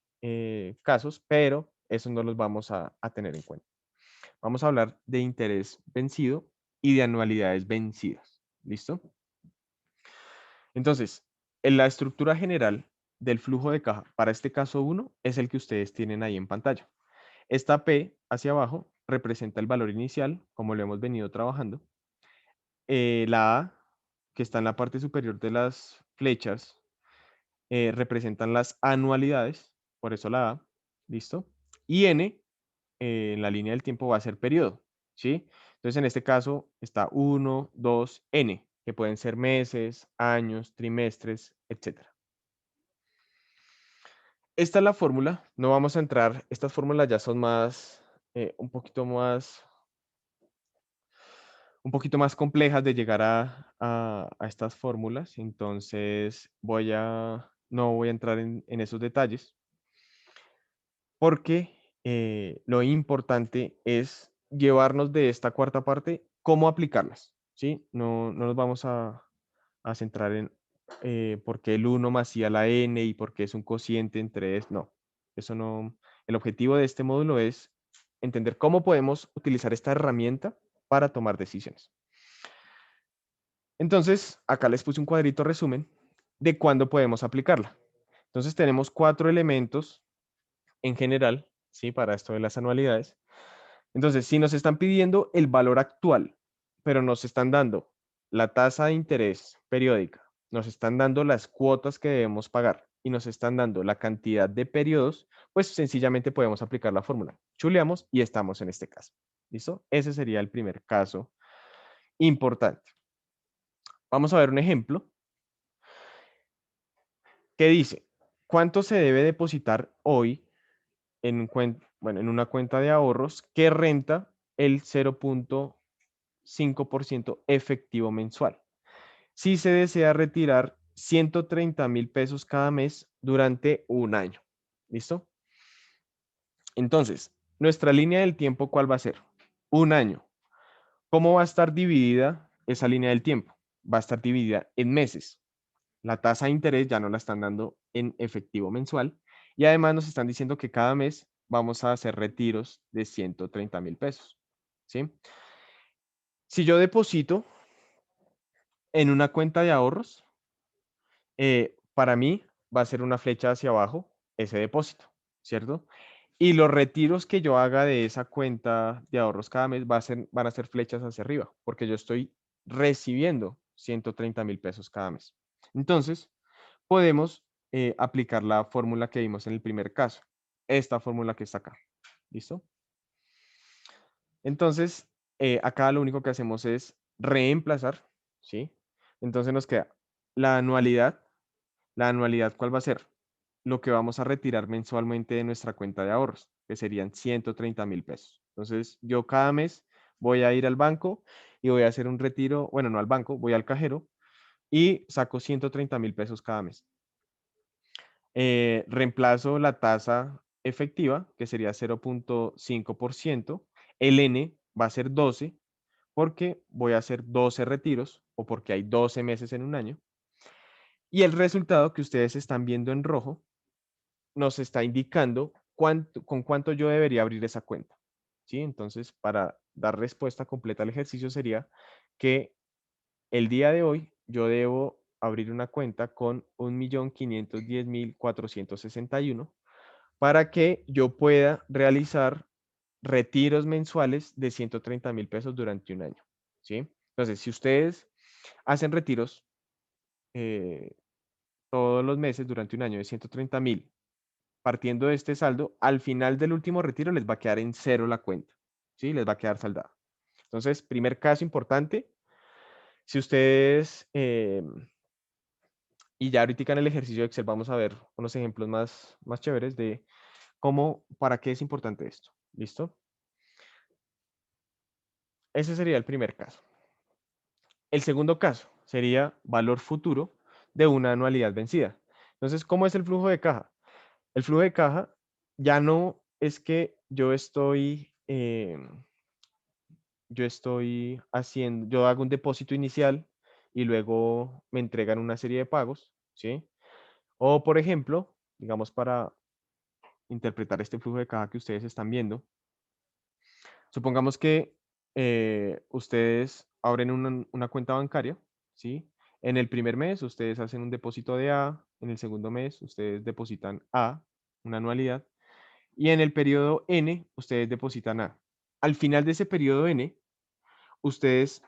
casos, pero eso no los vamos a tener en cuenta. Vamos a hablar de interés vencido y de anualidades vencidas. ¿Listo? Entonces, en la estructura general del flujo de caja para este caso uno es el que ustedes tienen ahí en pantalla. Esta P hacia abajo representa el valor inicial, como lo hemos venido trabajando. La A, que está en la parte superior de las flechas, representan las anualidades, por eso la A, ¿listo? Y N, en la línea del tiempo va a ser periodo, ¿sí? Entonces, en este caso está 1, 2, N, que pueden ser meses, años, trimestres, etcétera. Esta es la fórmula, no vamos a entrar, estas fórmulas ya son más, un poquito más complejas de llegar a estas fórmulas, entonces no voy a entrar en esos detalles, porque lo importante es llevarnos de esta cuarta parte cómo aplicarlas, ¿sí? No nos vamos a centrar en por qué el 1 más i a la n y por qué es un cociente entre no, eso no. El objetivo de este módulo es entender cómo podemos utilizar esta herramienta para tomar decisiones. Entonces, acá les puse un cuadrito resumen de cuándo podemos aplicarla. Entonces, tenemos 4 elementos en general, ¿sí? Para esto de las anualidades. Entonces, si nos están pidiendo el valor actual, pero nos están dando la tasa de interés periódica, nos están dando las cuotas que debemos pagar y nos están dando la cantidad de periodos, pues sencillamente podemos aplicar la fórmula. Chuleamos y estamos en este caso. ¿Listo? Ese sería el primer caso importante. Vamos a ver un ejemplo que dice, ¿cuánto se debe depositar hoy en una cuenta de ahorros que renta el 0.5% efectivo mensual? Si se desea retirar 130.000 pesos cada mes durante un año. ¿Listo? Entonces, nuestra línea del tiempo, ¿cuál va a ser? Un año. ¿Cómo va a estar dividida esa línea del tiempo? Va a estar dividida en meses. La tasa de interés ya no la están dando en efectivo mensual y además nos están diciendo que cada mes vamos a hacer retiros de 130.000 pesos. ¿Sí? Si yo deposito en una cuenta de ahorros, para mí va a ser una flecha hacia abajo ese depósito, ¿cierto? Y los retiros que yo haga de esa cuenta de ahorros cada mes van a ser flechas hacia arriba, porque yo estoy recibiendo 130.000 pesos cada mes. Entonces, podemos aplicar la fórmula que vimos en el primer caso, esta fórmula que está acá. ¿Listo? Entonces, acá lo único que hacemos es reemplazar, ¿sí? Entonces nos queda la anualidad La anualidad, ¿cuál va a ser? Lo que vamos a retirar mensualmente de nuestra cuenta de ahorros, que serían 130.000 pesos. Entonces, yo cada mes voy a ir al banco y voy a hacer un retiro, bueno, no al banco, voy al cajero y saco 130.000 pesos cada mes. Reemplazo la tasa efectiva, que sería 0.5%. El N va a ser 12 porque voy a hacer 12 retiros o porque hay 12 meses en un año. Y el resultado que ustedes están viendo en rojo nos está indicando con cuánto yo debería abrir esa cuenta. ¿Sí? Entonces, para dar respuesta completa al ejercicio sería que el día de hoy yo debo abrir una cuenta con 1.510.461 para que yo pueda realizar retiros mensuales de 130.000 pesos durante un año. ¿Sí? Entonces, si ustedes hacen retiros eh, todos los meses durante un año de 130.000, partiendo de este saldo, al final del último retiro les va a quedar en cero la cuenta. ¿Sí? Les va a quedar saldada. Entonces, primer caso importante, si ustedes, y ya ahorita en el ejercicio de Excel vamos a ver unos ejemplos más chéveres de cómo, para qué es importante esto. ¿Listo? Ese sería el primer caso. El segundo caso sería valor futuro de una anualidad vencida. Entonces, ¿cómo es el flujo de caja? El flujo de caja ya no es que yo hago un depósito inicial y luego me entregan una serie de pagos, ¿sí? O, por ejemplo, digamos, para interpretar este flujo de caja que ustedes están viendo, supongamos que ustedes abren una cuenta bancaria, ¿sí? En el primer mes ustedes hacen un depósito de A, en el segundo mes ustedes depositan A, una anualidad, y en el periodo N ustedes depositan A. Al final de ese periodo N, ustedes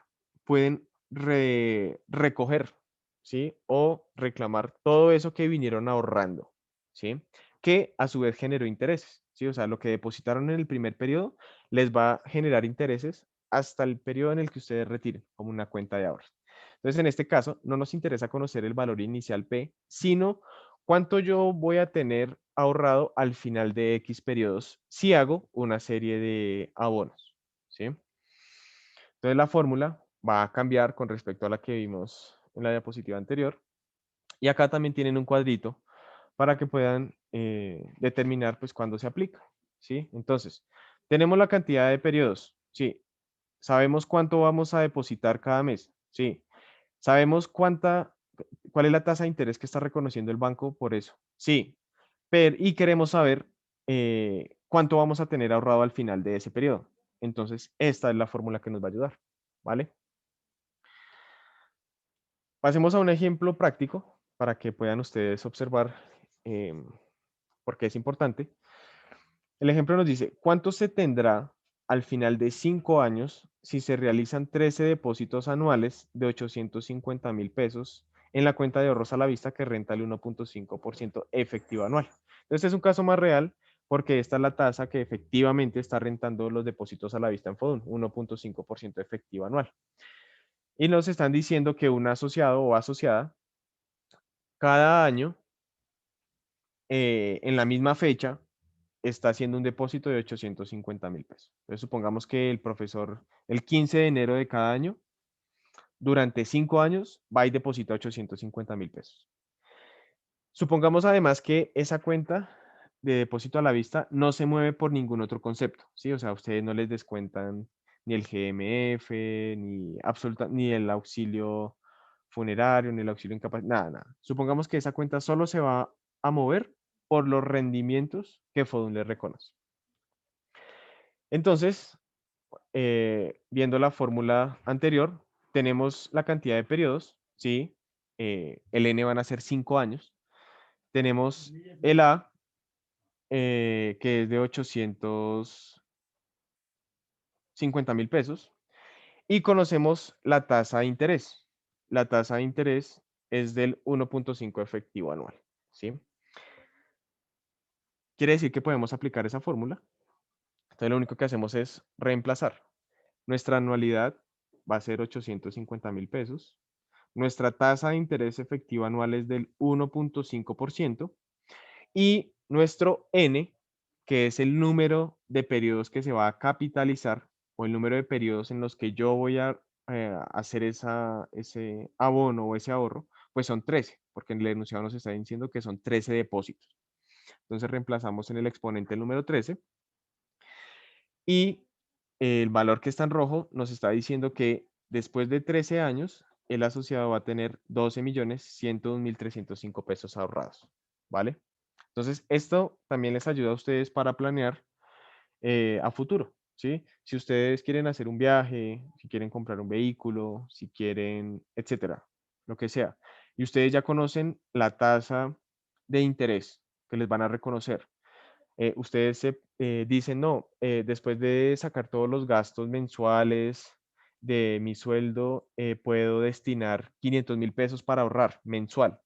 pueden recoger, ¿sí? O reclamar todo eso que vinieron ahorrando, ¿sí? Que a su vez generó intereses, ¿sí? O sea, lo que depositaron en el primer periodo les va a generar intereses hasta el periodo en el que ustedes retiren, como una cuenta de ahorros. Entonces, en este caso, no nos interesa conocer el valor inicial P, sino cuánto yo voy a tener ahorrado al final de X periodos si hago una serie de abonos, ¿sí? Entonces la fórmula va a cambiar con respecto a la que vimos en la diapositiva anterior. Y acá también tienen un cuadrito para que puedan determinar pues cuándo se aplica, ¿sí? Entonces, tenemos la cantidad de periodos, ¿sí? Sabemos cuánto vamos a depositar cada mes, ¿sí? Sabemos cuál es la tasa de interés que está reconociendo el banco por eso, sí. Y queremos saber cuánto vamos a tener ahorrado al final de ese periodo. Entonces, esta es la fórmula que nos va a ayudar, ¿vale? Pasemos a un ejemplo práctico para que puedan ustedes observar por qué es importante. El ejemplo nos dice, ¿cuánto se tendrá al final de 5 años si se realizan 13 depósitos anuales de 850.000 pesos en la cuenta de ahorros a la vista que renta el 1.5% efectivo anual? Este es un caso más real porque esta es la tasa que efectivamente está rentando los depósitos a la vista en Fodun, 1.5% efectivo anual. Y nos están diciendo que un asociado o asociada cada año, en la misma fecha, está haciendo un depósito de 850.000 pesos. Entonces, supongamos que el profesor, el 15 de enero de cada año, durante 5 años, va y deposita 850.000 pesos. Supongamos además que esa cuenta de depósito a la vista no se mueve por ningún otro concepto, ¿sí? O sea, ustedes no les descuentan ni el GMF, ni el auxilio funerario, ni el auxilio incapacidad, nada, nada. Supongamos que esa cuenta solo se va a mover por los rendimientos que Fodun le reconoce. Entonces, viendo la fórmula anterior, tenemos la cantidad de periodos, ¿sí? El N van a ser 5 años. Tenemos el A, que es de 850.000 pesos. Y conocemos la tasa de interés. La tasa de interés es del 1.5 efectivo anual, ¿sí? Quiere decir que podemos aplicar esa fórmula. Entonces, lo único que hacemos es reemplazar. Nuestra anualidad va a ser 850.000 pesos nuestra tasa de interés efectiva anual es del 1.5% y nuestro N, que es el número de periodos que se va a capitalizar o el número de periodos en los que yo voy a hacer ese abono o ese ahorro, pues son 13, porque en el enunciado nos está diciendo que son 13 depósitos. Entonces reemplazamos en el exponente el número 13 y el valor que está en rojo nos está diciendo que después de 13 años, el asociado va a tener 12.101.305 pesos ahorrados, ¿vale? Entonces, esto también les ayuda a ustedes para planear a futuro, ¿sí? Si ustedes quieren hacer un viaje, si quieren comprar un vehículo, si quieren, etcétera, lo que sea, y ustedes ya conocen la tasa de interés que les van a reconocer, ustedes se dicen, no, después de sacar todos los gastos mensuales de mi sueldo, puedo destinar 500.000 pesos para ahorrar mensual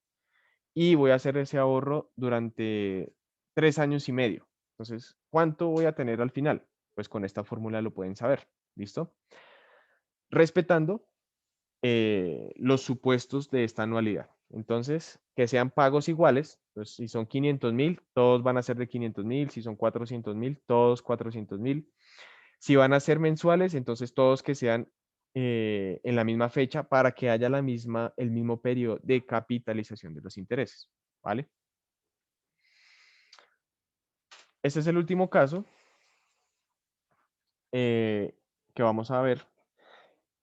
y voy a hacer ese ahorro durante 3 años y medio. Entonces, ¿cuánto voy a tener al final? Pues con esta fórmula lo pueden saber. ¿Listo? Respetando los supuestos de esta anualidad. Entonces, que sean pagos iguales, pues si son 500.000, todos van a ser de 500.000, si son 400.000, todos 400.000. Si van a ser mensuales, entonces todos que sean en la misma fecha para que haya el mismo periodo de capitalización de los intereses, ¿vale? Este es el último caso eh, que vamos a ver.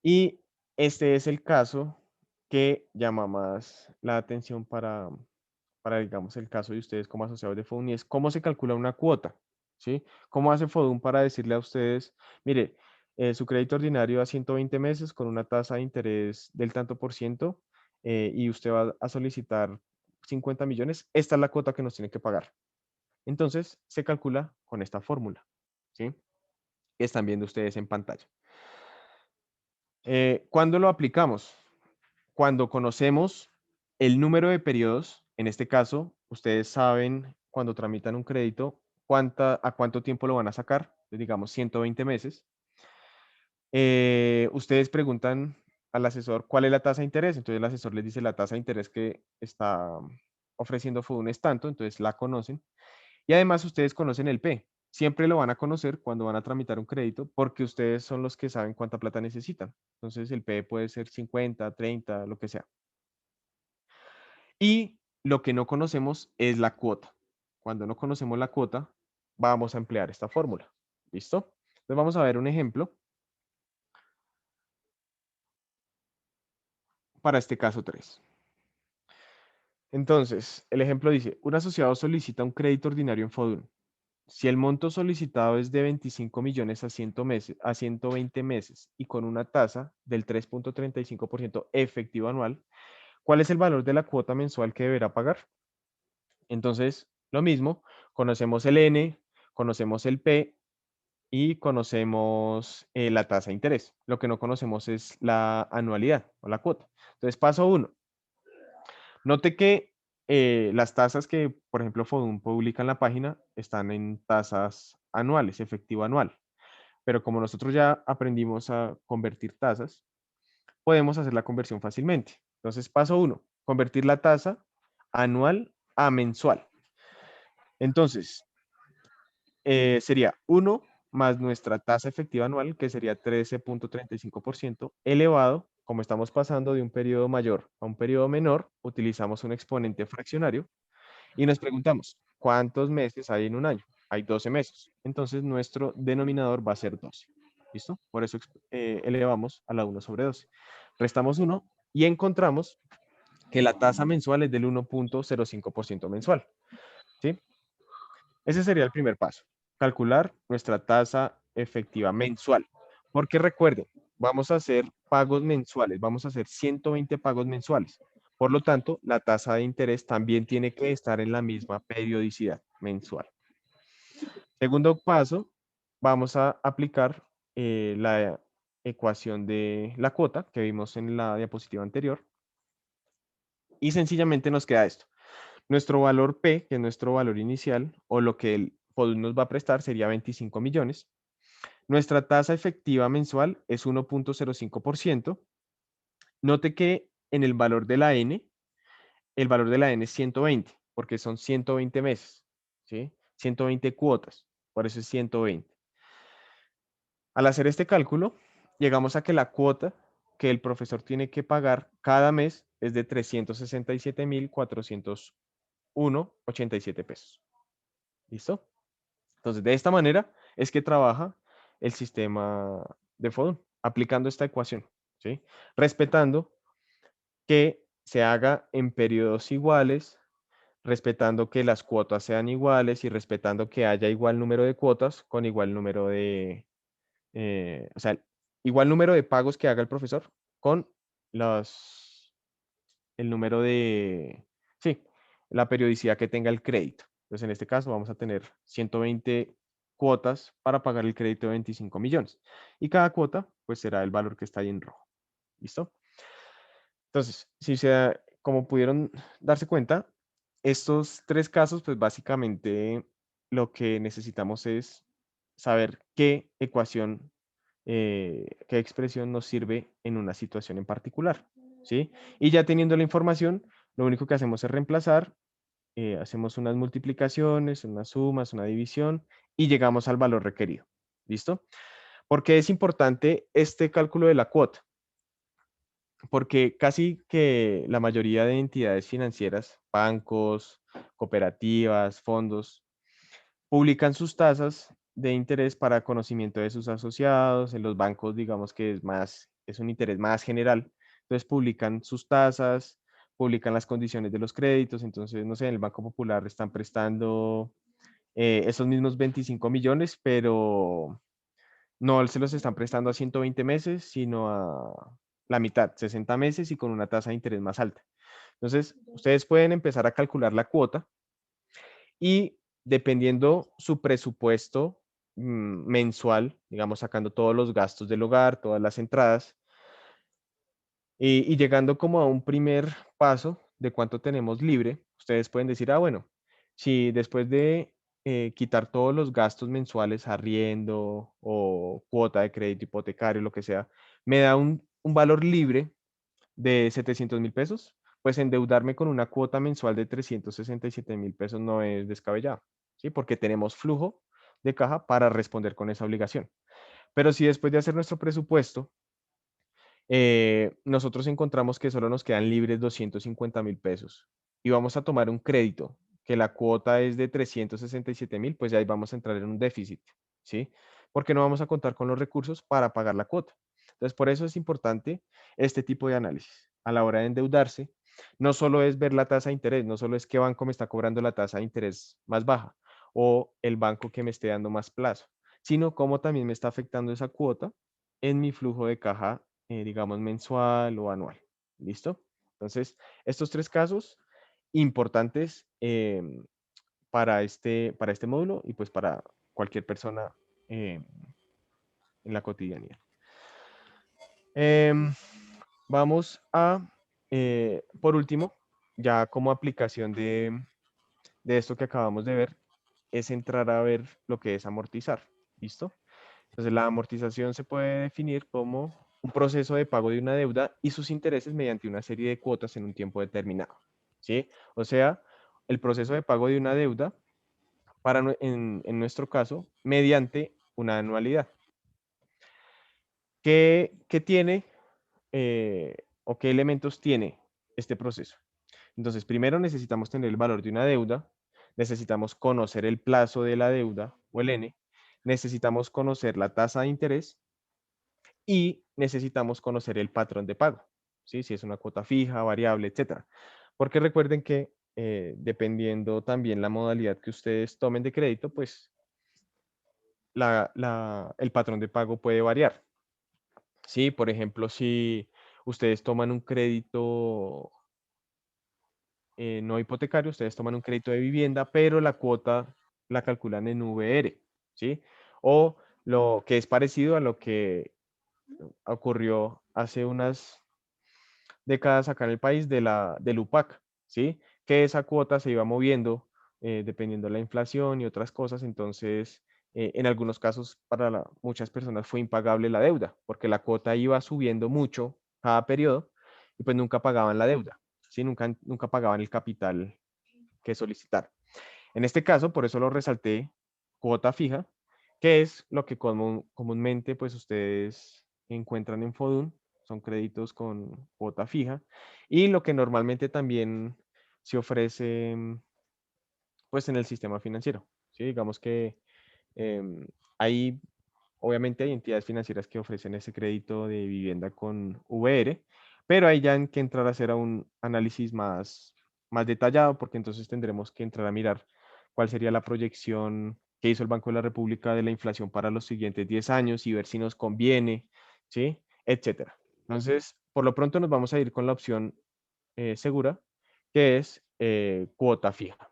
Y este es el caso que llama más la atención para, digamos, el caso de ustedes como asociados de Fodun y es cómo se calcula una cuota, ¿sí? ¿Cómo hace Fodun para decirle a ustedes, mire, su crédito ordinario a 120 meses con una tasa de interés del tanto por ciento y usted va a solicitar 50 millones, esta es la cuota que nos tiene que pagar. Entonces, se calcula con esta fórmula, ¿sí? Que están viendo ustedes en pantalla. ¿Cuándo lo aplicamos? Cuando conocemos el número de periodos, en este caso, ustedes saben cuando tramitan un crédito, a cuánto tiempo lo van a sacar, digamos 120 meses. Ustedes preguntan al asesor cuál es la tasa de interés, entonces el asesor les dice la tasa de interés que está ofreciendo Fudun es tanto, entonces la conocen. Y además ustedes conocen el P. Siempre lo van a conocer cuando van a tramitar un crédito porque ustedes son los que saben cuánta plata necesitan. Entonces el P puede ser 50, 30, lo que sea. Y lo que no conocemos es la cuota. Cuando no conocemos la cuota, vamos a emplear esta fórmula. ¿Listo? Entonces vamos a ver un ejemplo para este caso 3. Entonces, el ejemplo dice, un asociado solicita un crédito ordinario en Fodun. Si el monto solicitado es de 25 millones a 120 meses y con una tasa del 3.35% efectivo anual, ¿cuál es el valor de la cuota mensual que deberá pagar? Entonces, lo mismo, conocemos el N, conocemos el P y conocemos la tasa de interés. Lo que no conocemos es la anualidad o la cuota. Entonces, paso 1. Note que las tasas que, por ejemplo, Fodun publica en la página están en tasas anuales, efectivo anual. Pero como nosotros ya aprendimos a convertir tasas, podemos hacer la conversión fácilmente. Entonces, paso 1, convertir la tasa anual a mensual. Entonces, sería 1 más nuestra tasa efectiva anual, que sería 13.35%, elevado, como estamos pasando de un periodo mayor a un periodo menor, utilizamos un exponente fraccionario y nos preguntamos, ¿cuántos meses hay en un año? Hay 12 meses. Entonces, nuestro denominador va a ser 12. ¿Listo? Por eso elevamos a la 1/12. Restamos 1 y encontramos que la tasa mensual es del 1.05% mensual. ¿Sí? Ese sería el primer paso, calcular nuestra tasa efectiva mensual. Porque recuerden, vamos a hacer pagos mensuales, vamos a hacer 120 pagos mensuales. Por lo tanto, la tasa de interés también tiene que estar en la misma periodicidad mensual. Segundo paso, vamos a aplicar la ecuación de la cuota que vimos en la diapositiva anterior. Y sencillamente nos queda esto. Nuestro valor P, que es nuestro valor inicial, o lo que el PODUS nos va a prestar, sería 25 millones. Nuestra tasa efectiva mensual es 1.05%. Note que en el valor de la N, el valor de la N es 120, porque son 120 meses, ¿sí? 120 cuotas, por eso es 120. Al hacer este cálculo, llegamos a que la cuota que el profesor tiene que pagar cada mes es de 367,401,87 pesos. ¿Listo? Entonces, de esta manera es que trabaja el sistema de FODUN, aplicando esta ecuación, ¿sí? Respetando que se haga en periodos iguales, respetando que las cuotas sean iguales y respetando que haya igual número de cuotas con igual número de, o sea, igual número de pagos que haga el profesor con los, el número de, sí, la periodicidad que tenga el crédito. Entonces, en este caso vamos a tener 120 cuotas para pagar el crédito de 25 millones. Y cada cuota, pues será el valor que está ahí en rojo. ¿Listo? Entonces, si se, como pudieron darse cuenta, estos tres casos, pues básicamente lo que necesitamos es saber qué ecuación, qué expresión nos sirve en una situación en particular, ¿sí? Y ya teniendo la información, lo único que hacemos es reemplazar, hacemos unas multiplicaciones, unas sumas, una división y llegamos al valor requerido, ¿listo? ¿Por qué es importante este cálculo de la cuota? Porque casi que la mayoría de entidades financieras, bancos, cooperativas, fondos, publican sus tasas de interés para conocimiento de sus asociados. En los bancos, digamos que es un interés más general. Entonces publican sus tasas, publican las condiciones de los créditos. Entonces, no sé, en el Banco Popular están prestando esos mismos 25 millones, pero no se los están prestando a 120 meses, sino a la mitad, 60 meses y con una tasa de interés más alta. Entonces, ustedes pueden empezar a calcular la cuota y dependiendo su presupuesto mensual, digamos, sacando todos los gastos del hogar, todas las entradas, y llegando como a un primer paso de cuánto tenemos libre, ustedes pueden decir, ah, bueno, si después de quitar todos los gastos mensuales, arriendo o cuota de crédito hipotecario, lo que sea, me da un valor libre de 700.000 pesos, pues endeudarme con una cuota mensual de 367.000 pesos no es descabellado, ¿sí? Porque tenemos flujo de caja para responder con esa obligación. Pero si después de hacer nuestro presupuesto, nosotros encontramos que solo nos quedan libres 250.000 pesos y vamos a tomar un crédito que la cuota es de 367.000, pues ya ahí vamos a entrar en un déficit, ¿sí? Porque no vamos a contar con los recursos para pagar la cuota. Entonces, por eso es importante este tipo de análisis. A la hora de endeudarse, no solo es ver la tasa de interés, no solo es qué banco me está cobrando la tasa de interés más baja o el banco que me esté dando más plazo, sino cómo también me está afectando esa cuota en mi flujo de caja, digamos, mensual o anual. ¿Listo? Entonces, estos tres casos importantes para este módulo y pues para cualquier persona em, en la cotidianidad. Em, vamos a, por último, ya como aplicación de esto que acabamos de ver, es entrar a ver lo que es amortizar. ¿Listo? Entonces, la amortización se puede definir como un proceso de pago de una deuda y sus intereses mediante una serie de cuotas en un tiempo determinado. ¿Sí? O sea, el proceso de pago de una deuda, en nuestro caso, mediante una anualidad. ¿Qué tiene o qué elementos tiene este proceso? Entonces, primero necesitamos tener el valor de una deuda, necesitamos conocer el plazo de la deuda o el N, necesitamos conocer la tasa de interés y necesitamos conocer el patrón de pago, ¿sí? Si es una cuota fija, variable, etcétera. Porque recuerden que dependiendo también la modalidad que ustedes tomen de crédito, pues el patrón de pago puede variar. Sí, por ejemplo, si ustedes toman un crédito no hipotecario, ustedes toman un crédito de vivienda, pero la cuota la calculan en VR, ¿sí? O lo que es parecido a lo que ocurrió hace unas décadas acá en el país del UPAC, ¿sí? Que esa cuota se iba moviendo dependiendo de la inflación y otras cosas, entonces en algunos casos para muchas personas fue impagable la deuda, porque la cuota iba subiendo mucho cada periodo y pues nunca pagaban la deuda, ¿sí? Nunca pagaban el capital que solicitar. En este caso, por eso lo resalté, cuota fija, que es lo que comúnmente pues ustedes encuentran en Fodun, son créditos con cuota fija, y lo que normalmente también se ofrece pues en el sistema financiero, ¿sí? Digamos que em, hay, obviamente hay entidades financieras que ofrecen ese crédito de vivienda con VR, pero ahí ya hay que entrar a hacer un análisis más detallado, porque entonces tendremos que entrar a mirar cuál sería la proyección que hizo el Banco de la República de la inflación para los siguientes 10 años y ver si nos conviene, ¿sí? Etcétera. Entonces, por lo pronto nos vamos a ir con la opción segura, que es cuota fija.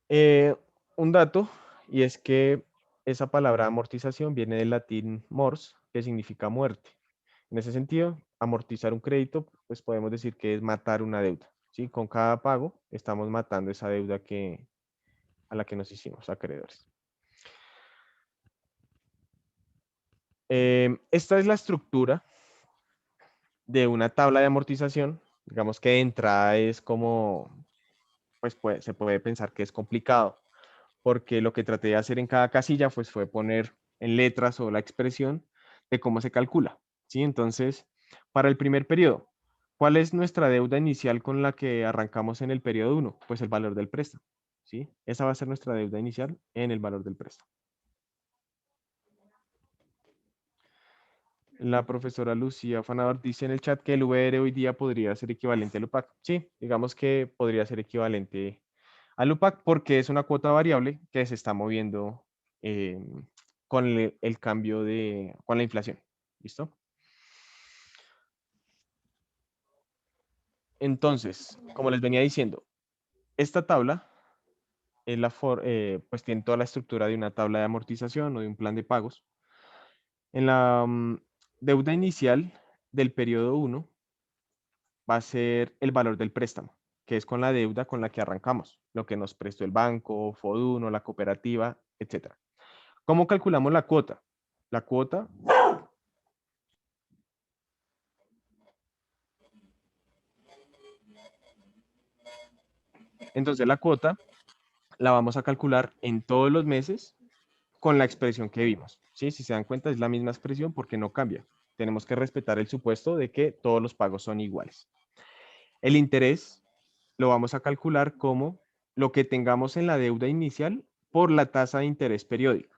Eh, un dato, y es que esa palabra amortización viene del latín mors, que significa muerte. En ese sentido, amortizar un crédito, pues podemos decir que es matar una deuda, ¿sí? Con cada pago estamos matando esa deuda a la que nos hicimos acreedores. Esta es la estructura de una tabla de amortización. Digamos que de entrada es como, se puede pensar que es complicado, porque lo que traté de hacer en cada casilla pues, fue poner en letras o la expresión de cómo se calcula, ¿sí? Entonces, para el primer periodo, ¿cuál es nuestra deuda inicial con la que arrancamos en el periodo 1? Pues el valor del préstamo, ¿sí? Esa va a ser nuestra deuda inicial en el valor del préstamo. La profesora Lucía Fanavar dice en el chat que el VR hoy día podría ser equivalente al UPAC. Sí, digamos que podría ser equivalente al UPAC porque es una cuota variable que se está moviendo eh, con el cambio con la inflación. ¿Listo? Entonces, como les venía diciendo, esta tabla es pues tiene toda la estructura de una tabla de amortización o de un plan de pagos. En la deuda inicial del periodo 1 va a ser el valor del préstamo, que es con la deuda con la que arrancamos, lo que nos prestó el banco, Foduno, la cooperativa, etcétera. ¿Cómo calculamos la cuota? La cuota, entonces la cuota la vamos a calcular en todos los meses con la expresión que vimos. ¿Sí? Si se dan cuenta, es la misma expresión porque no cambia. Tenemos que respetar el supuesto de que todos los pagos son iguales. El interés lo vamos a calcular como lo que tengamos en la deuda inicial por la tasa de interés periódica.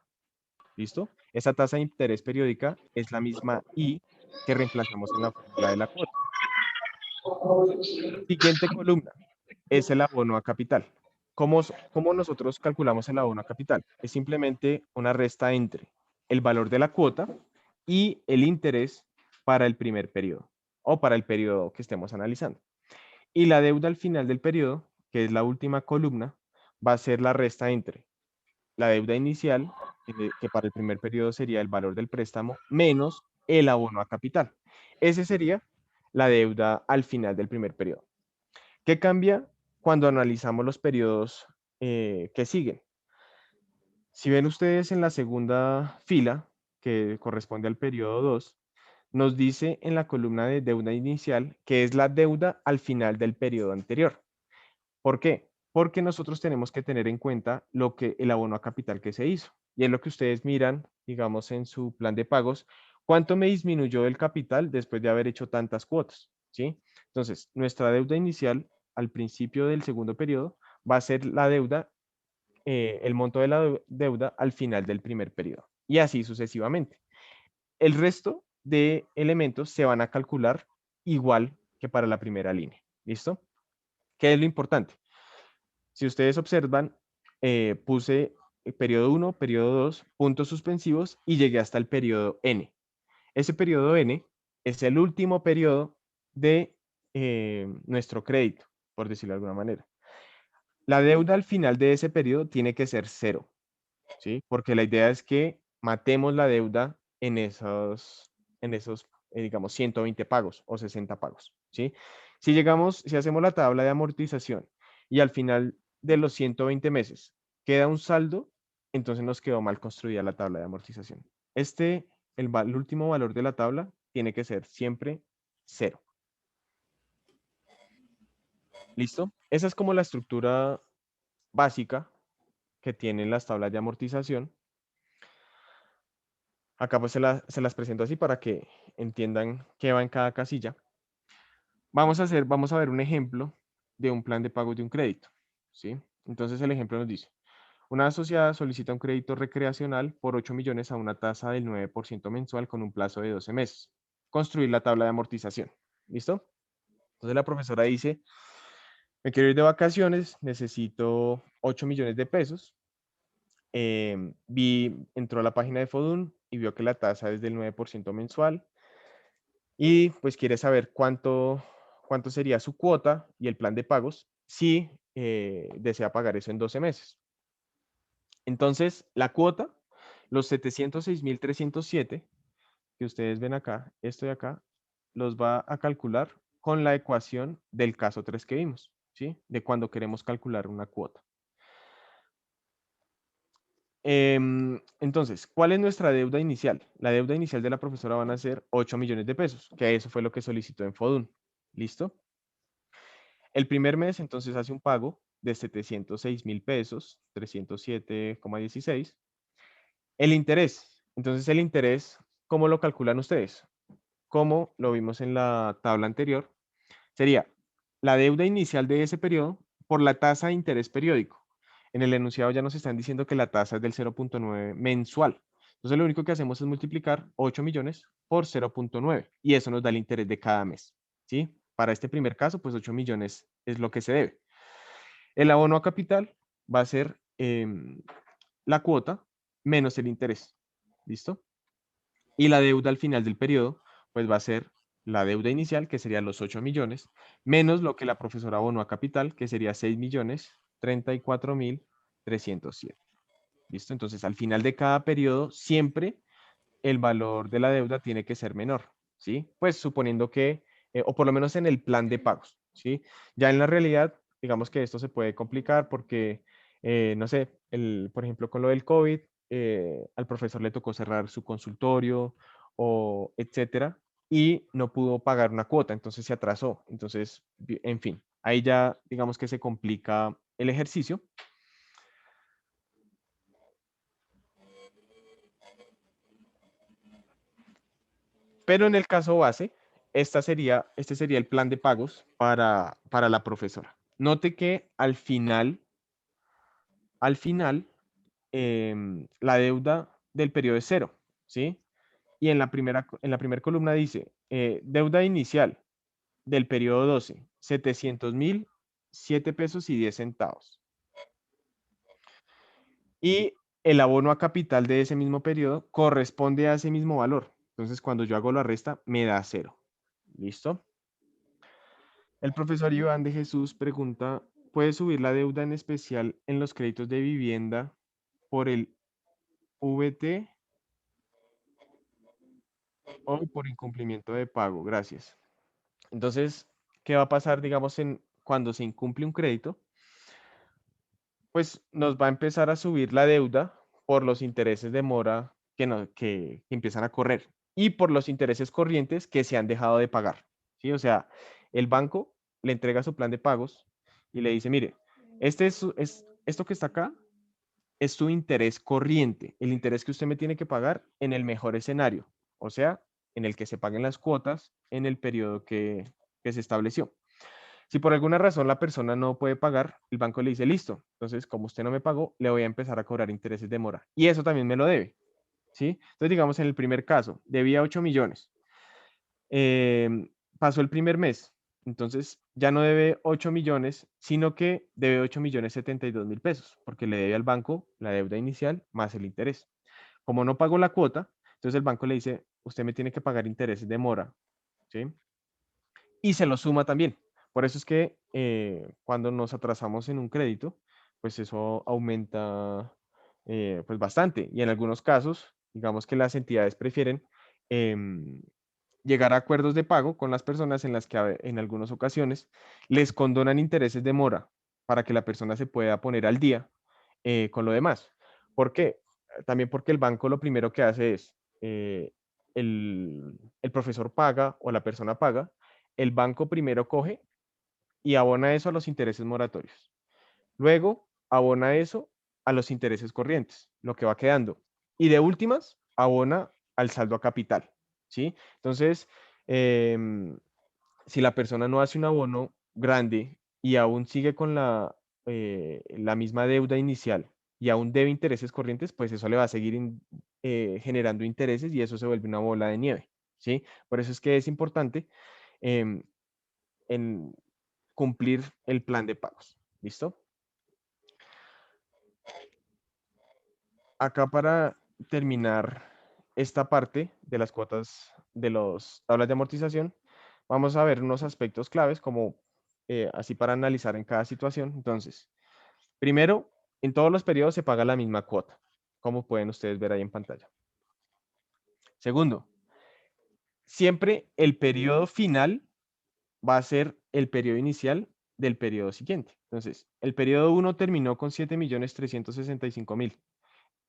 ¿Listo? Esa tasa de interés periódica es la misma I que reemplazamos en la fórmula de la cuota. Siguiente columna es el abono a capital. ¿Cómo nosotros calculamos el abono a capital? Es simplemente una resta entre el valor de la cuota y el interés para el primer periodo o para el periodo que estemos analizando. Y la deuda al final del periodo, que es la última columna, va a ser la resta entre la deuda inicial, que para el primer periodo sería el valor del préstamo, menos el abono a capital. Ese sería la deuda al final del primer periodo. ¿Qué cambia cuando analizamos los periodos que siguen? Si ven ustedes en la segunda fila, que corresponde al periodo 2, nos dice en la columna de deuda inicial que es la deuda al final del periodo anterior. ¿Por qué? Porque nosotros tenemos que tener en cuenta el abono a capital que se hizo. Y es lo que ustedes miran, digamos, en su plan de pagos, cuánto me disminuyó el capital después de haber hecho tantas cuotas, ¿sí? Entonces, nuestra deuda inicial al principio del segundo periodo va a ser la deuda, el monto de la deuda al final del primer periodo. Y así sucesivamente. El resto de elementos se van a calcular igual que para la primera línea. ¿Listo? ¿Qué es lo importante? Si ustedes observan, puse periodo 1, periodo 2, puntos suspensivos y llegué hasta el periodo N. Ese periodo N es el último periodo de nuestro crédito, por decirlo de alguna manera. La deuda al final de ese periodo tiene que ser cero, ¿sí? Porque la idea es que matemos la deuda en esos digamos, 120 pagos o 60 pagos, ¿sí? Si hacemos la tabla de amortización y al final de los 120 meses queda un saldo, entonces nos quedó mal construida la tabla de amortización. El último valor de la tabla tiene que ser siempre 0. ¿Listo? Esa es como la estructura básica que tienen las tablas de amortización. Acá pues se las presento así para que entiendan qué va en cada casilla. Vamos a ver un ejemplo de un plan de pago de un crédito, ¿sí? Entonces el ejemplo nos dice, una sociedad solicita un crédito recreacional por 8 millones a una tasa del 9% mensual con un plazo de 12 meses. Construir la tabla de amortización. ¿Listo? Entonces la profesora dice, me quiero ir de vacaciones, necesito 8 millones de pesos. Entró a la página de Fodun y vio que la tasa es del 9% mensual y pues quiere saber cuánto sería su cuota y el plan de pagos si desea pagar eso en 12 meses. Entonces, la cuota, los 706.307 que ustedes ven acá, esto de acá, los va a calcular con la ecuación del caso 3 que vimos, ¿sí? De cuando queremos calcular una cuota. Entonces, ¿cuál es nuestra deuda inicial? La deuda inicial de la profesora van a ser 8 millones de pesos, que eso fue lo que solicitó en Fodun. ¿Listo? El primer mes, entonces, hace un pago de 706.000 pesos, 307,16. El interés. Entonces, el interés, ¿cómo lo calculan ustedes? Como lo vimos en la tabla anterior, sería la deuda inicial de ese periodo por la tasa de interés periódico. En el enunciado ya nos están diciendo que la tasa es del 0,9 mensual. Entonces lo único que hacemos es multiplicar 8 millones por 0,9 y eso nos da el interés de cada mes. ¿Sí? Para este primer caso, pues 8 millones es lo que se debe. El abono a capital va a ser la cuota menos el interés. ¿Listo? Y la deuda al final del periodo, pues va a ser la deuda inicial, que sería los 8 millones, menos lo que la profesora abonó a capital, que sería 6.034.307. ¿Listo? Entonces, al final de cada periodo, siempre el valor de la deuda tiene que ser menor, ¿sí? Pues suponiendo que, o por lo menos en el plan de pagos, ¿sí? Ya en la realidad, digamos que esto se puede complicar porque, no sé, por ejemplo, con lo del COVID, al profesor le tocó cerrar su consultorio o etcétera, y no pudo pagar una cuota, entonces se atrasó. Entonces, en fin, ahí ya digamos que se complica el ejercicio. Pero en el caso base, este sería el plan de pagos para la profesora. Note que al final, la deuda del periodo es cero, ¿sí? Y en la primera columna dice, deuda inicial del periodo 12, 700.000, 7 pesos y 10 centavos. Y el abono a capital de ese mismo periodo corresponde a ese mismo valor. Entonces, cuando yo hago la resta, me da cero. ¿Listo? El profesor Iván de Jesús pregunta, ¿puede subir la deuda en especial en los créditos de vivienda por el VT o por incumplimiento de pago? Gracias. Entonces, ¿qué va a pasar, digamos, cuando se incumple un crédito? Pues nos va a empezar a subir la deuda por los intereses de mora que, que empiezan a correr y por los intereses corrientes que se han dejado de pagar. ¿Sí? O sea, el banco le entrega su plan de pagos y le dice, mire, esto que está acá es su interés corriente, el interés que usted me tiene que pagar en el mejor escenario, o sea, en el que se paguen las cuotas en el periodo que se estableció. Si por alguna razón la persona no puede pagar, el banco le dice, listo, entonces como usted no me pagó, le voy a empezar a cobrar intereses de mora. Y eso también me lo debe, ¿sí? Entonces, digamos, en el primer caso, debía 8 millones. Pasó el primer mes, entonces ya no debe 8 millones, sino que debe 8.072.000 pesos, porque le debe al banco la deuda inicial más el interés. Como no pagó la cuota, entonces el banco le dice, usted me tiene que pagar intereses de mora, ¿sí? Y se lo suma también. Por eso es que cuando nos atrasamos en un crédito, pues eso aumenta pues bastante. Y en algunos casos, digamos que las entidades prefieren em, llegar a acuerdos de pago con las personas en las que en algunas ocasiones les condonan intereses de mora para que la persona se pueda poner al día con lo demás. ¿Por qué? También porque el banco lo primero que hace es el profesor paga o la persona paga, el banco primero coge y abona eso a los intereses moratorios. Luego abona eso a los intereses corrientes, lo que va quedando. Y de últimas, abona al saldo a capital, ¿sí? Entonces, em, si la persona no hace un abono grande y aún sigue con la misma deuda inicial y aún debe intereses corrientes, pues eso le va a seguir generando intereses y eso se vuelve una bola de nieve, ¿sí? Por eso es que es importante em, en cumplir el plan de pagos, ¿listo? Acá para terminar esta parte de las cuotas de las tablas de amortización, vamos a ver unos aspectos claves como así para analizar en cada situación. Entonces, primero, en todos los periodos se paga la misma cuota, como pueden ustedes ver ahí en pantalla. Segundo, siempre el periodo final va a ser el periodo inicial del periodo siguiente. Entonces, el periodo 1 terminó con 7.365.000.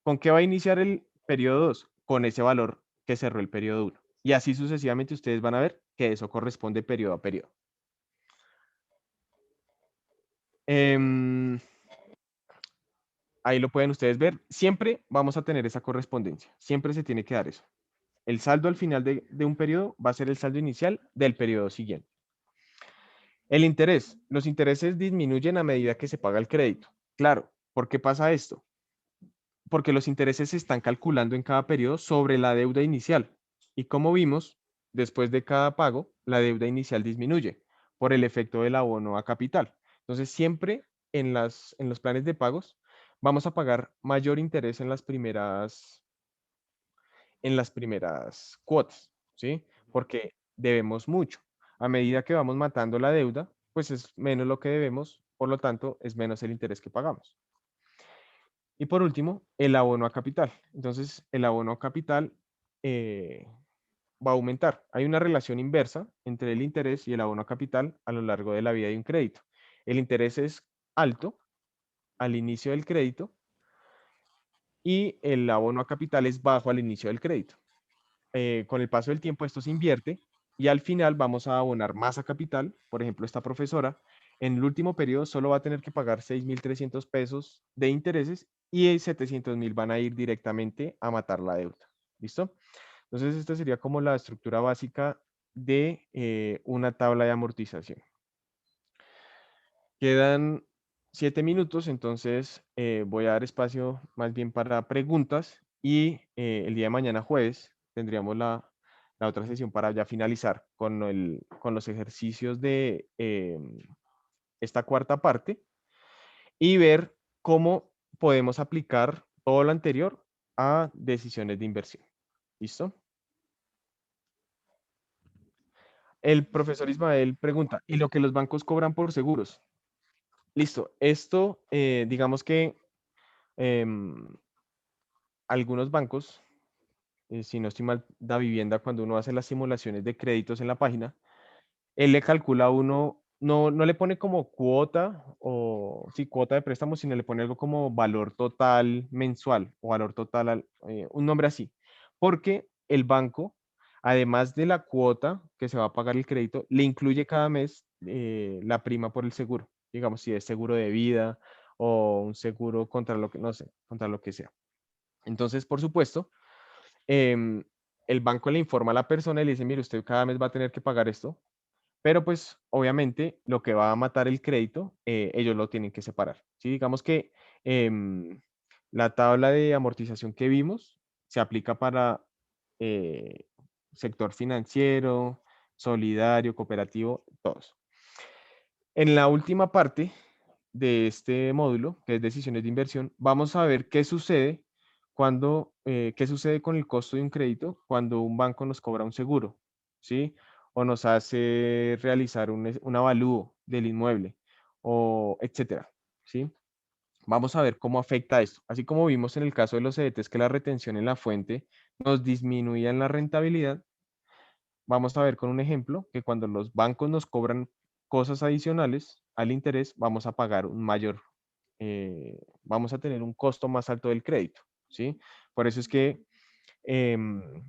¿Con qué va a iniciar el periodo 2? Con ese valor que cerró el periodo 1. Y así sucesivamente ustedes van a ver que eso corresponde periodo a periodo. Em, ahí lo pueden ustedes ver. Siempre vamos a tener esa correspondencia. Siempre se tiene que dar eso. El saldo al final de un periodo va a ser el saldo inicial del periodo siguiente. El interés. Los intereses disminuyen a medida que se paga el crédito. Claro, ¿por qué pasa esto? Porque los intereses se están calculando en cada periodo sobre la deuda inicial. Y como vimos, después de cada pago, la deuda inicial disminuye por el efecto del abono a capital. Entonces, siempre en los planes de pagos vamos a pagar mayor interés en las primeras cuotas, ¿sí? Porque debemos mucho. A medida que vamos matando la deuda, pues es menos lo que debemos, por lo tanto, es menos el interés que pagamos. Y por último, el abono a capital. Entonces, el abono a capital eh, va a aumentar. Hay una relación inversa entre el interés y el abono a capital a lo largo de la vida de un crédito. El interés es alto al inicio del crédito y el abono a capital es bajo al inicio del crédito. Con el paso del tiempo esto se invierte y al final vamos a abonar más a capital. Por ejemplo, esta profesora en el último periodo solo va a tener que pagar 6.300 pesos de intereses y 700.000 van a ir directamente a matar la deuda. ¿Listo? Entonces, esta sería como la estructura básica de una tabla de amortización. Quedan 7 minutos, entonces voy a dar espacio más bien para preguntas y el día de mañana jueves tendríamos la otra sesión para ya finalizar con los ejercicios de esta cuarta parte y ver cómo podemos aplicar todo lo anterior a decisiones de inversión. ¿Listo? El profesor Ismael pregunta, ¿y lo que los bancos cobran por seguros? Listo, esto digamos que em, algunos bancos, si no estoy mal, da vivienda, cuando uno hace las simulaciones de créditos en la página, él le calcula a uno, no le pone como cuota o sí, cuota de préstamo, sino le pone algo como valor total mensual o valor total, un nombre así, porque el banco, además de la cuota que se va a pagar el crédito, le incluye cada mes la prima por el seguro, digamos, si es seguro de vida o un seguro contra lo que, no sé, contra lo que sea. Entonces, por supuesto, em, el banco le informa a la persona y le dice, mire, usted cada mes va a tener que pagar esto, pero pues obviamente lo que va a matar el crédito, ellos lo tienen que separar. ¿Sí? Digamos que la tabla de amortización que vimos se aplica para eh, sector financiero, solidario, cooperativo, todos. En la última parte de este módulo, que es decisiones de inversión, vamos a ver qué sucede qué sucede con el costo de un crédito cuando un banco nos cobra un seguro, ¿sí? O nos hace realizar un avalúo del inmueble, o etcétera, ¿sí? Vamos a ver cómo afecta esto. Así como vimos en el caso de los CDTs que la retención en la fuente nos disminuía en la rentabilidad, vamos a ver con un ejemplo que cuando los bancos nos cobran cosas adicionales al interés, vamos a pagar vamos a tener un costo más alto del crédito, ¿sí? Por eso es que em,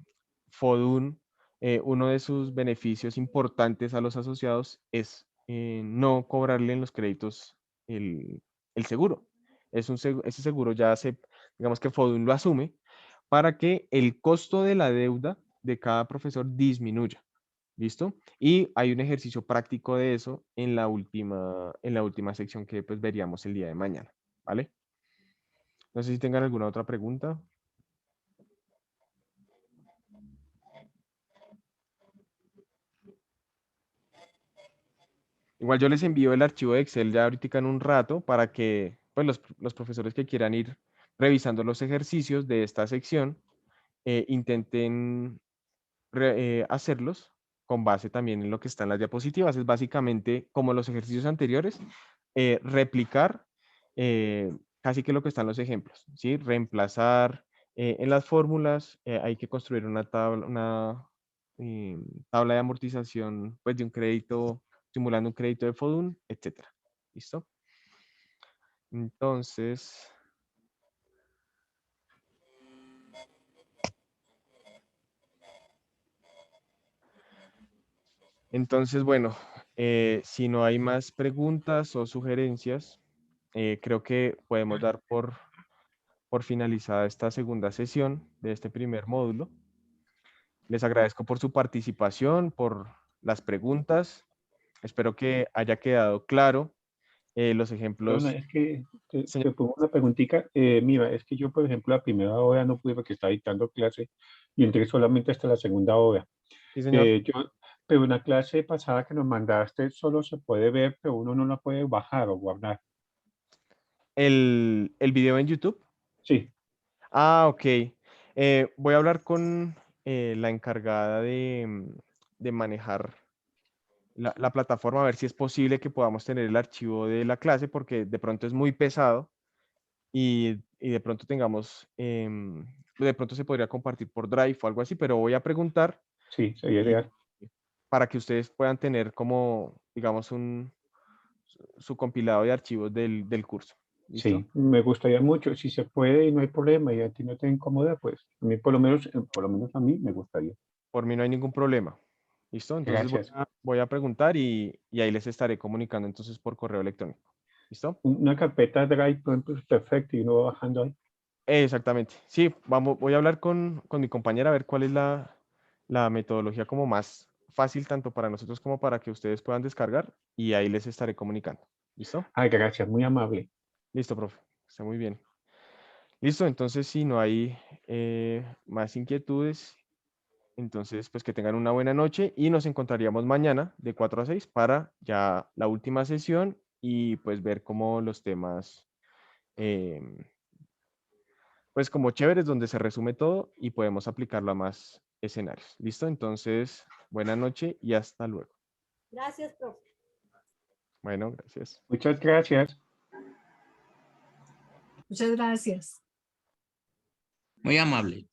Fodun, uno de sus beneficios importantes a los asociados es no cobrarle en los créditos el seguro. Ese seguro ya digamos que Fodun lo asume para que el costo de la deuda de cada profesor disminuya. ¿Listo? Y hay un ejercicio práctico de eso en la última sección que pues veríamos el día de mañana, ¿vale? No sé si tengan alguna otra pregunta. Igual yo les envío el archivo de Excel ya ahorita en un rato para que pues, los profesores que quieran ir revisando los ejercicios de esta sección intenten hacerlos con base también en lo que está en las diapositivas. Es básicamente como los ejercicios anteriores, replicar casi que lo que están los ejemplos, ¿sí? Reemplazar en las fórmulas, hay que construir eh, tabla de amortización pues, de un crédito, simulando un crédito de Fodun, etcétera. ¿Listo? Entonces, bueno, si no hay más preguntas o sugerencias, creo que podemos dar por finalizada esta segunda sesión de este primer módulo. Les agradezco por su participación, por las preguntas. Espero que haya quedado claro los Bueno, ejemplos. es que Señor, te pongo una preguntita. Mira, es que yo, por ejemplo, la primera hora no pude porque estaba dictando clase y entré solamente hasta la segunda hora. sí, señor. Pero una clase pasada que nos mandaste solo se puede ver, pero uno no la puede bajar o guardar. El video en YouTube. Sí, Ah, ok. Voy a hablar con la encargada de manejar la plataforma, a ver si es posible que podamos tener el archivo de la clase, porque de pronto es muy pesado y de pronto de pronto se podría compartir por Drive o algo así, pero voy a preguntar sí, sería y ideal. para que ustedes puedan tener como, digamos, su compilado de archivos del curso. ¿Listo? Sí, me gustaría mucho. Si se puede y no hay problema y a ti no te incomoda, pues a mí por lo menos a mí me gustaría. Por mí no hay ningún problema. ¿Listo? Entonces Gracias. voy a preguntar y ahí les estaré comunicando entonces por correo electrónico. ¿Listo? Una carpeta Drive, por ejemplo, es perfecto y uno va bajando ahí. Exactamente. Sí, voy a hablar con mi compañera a ver cuál es la metodología como más fácil tanto para nosotros como para que ustedes puedan descargar y ahí les estaré comunicando. ¿Listo? Ay, gracias, muy amable. Listo, profe. Está muy bien. Listo, entonces si no hay más inquietudes, entonces pues que tengan una buena noche y nos encontraríamos mañana de 4 a 6 para ya la última sesión y pues ver cómo los temas em, pues como chéveres donde se resume todo y podemos aplicarlo a más escenarios. ¿Listo? Entonces, buena noche y hasta luego. Gracias, profe. Bueno, gracias. Muchas gracias. Muchas gracias. Muy amable.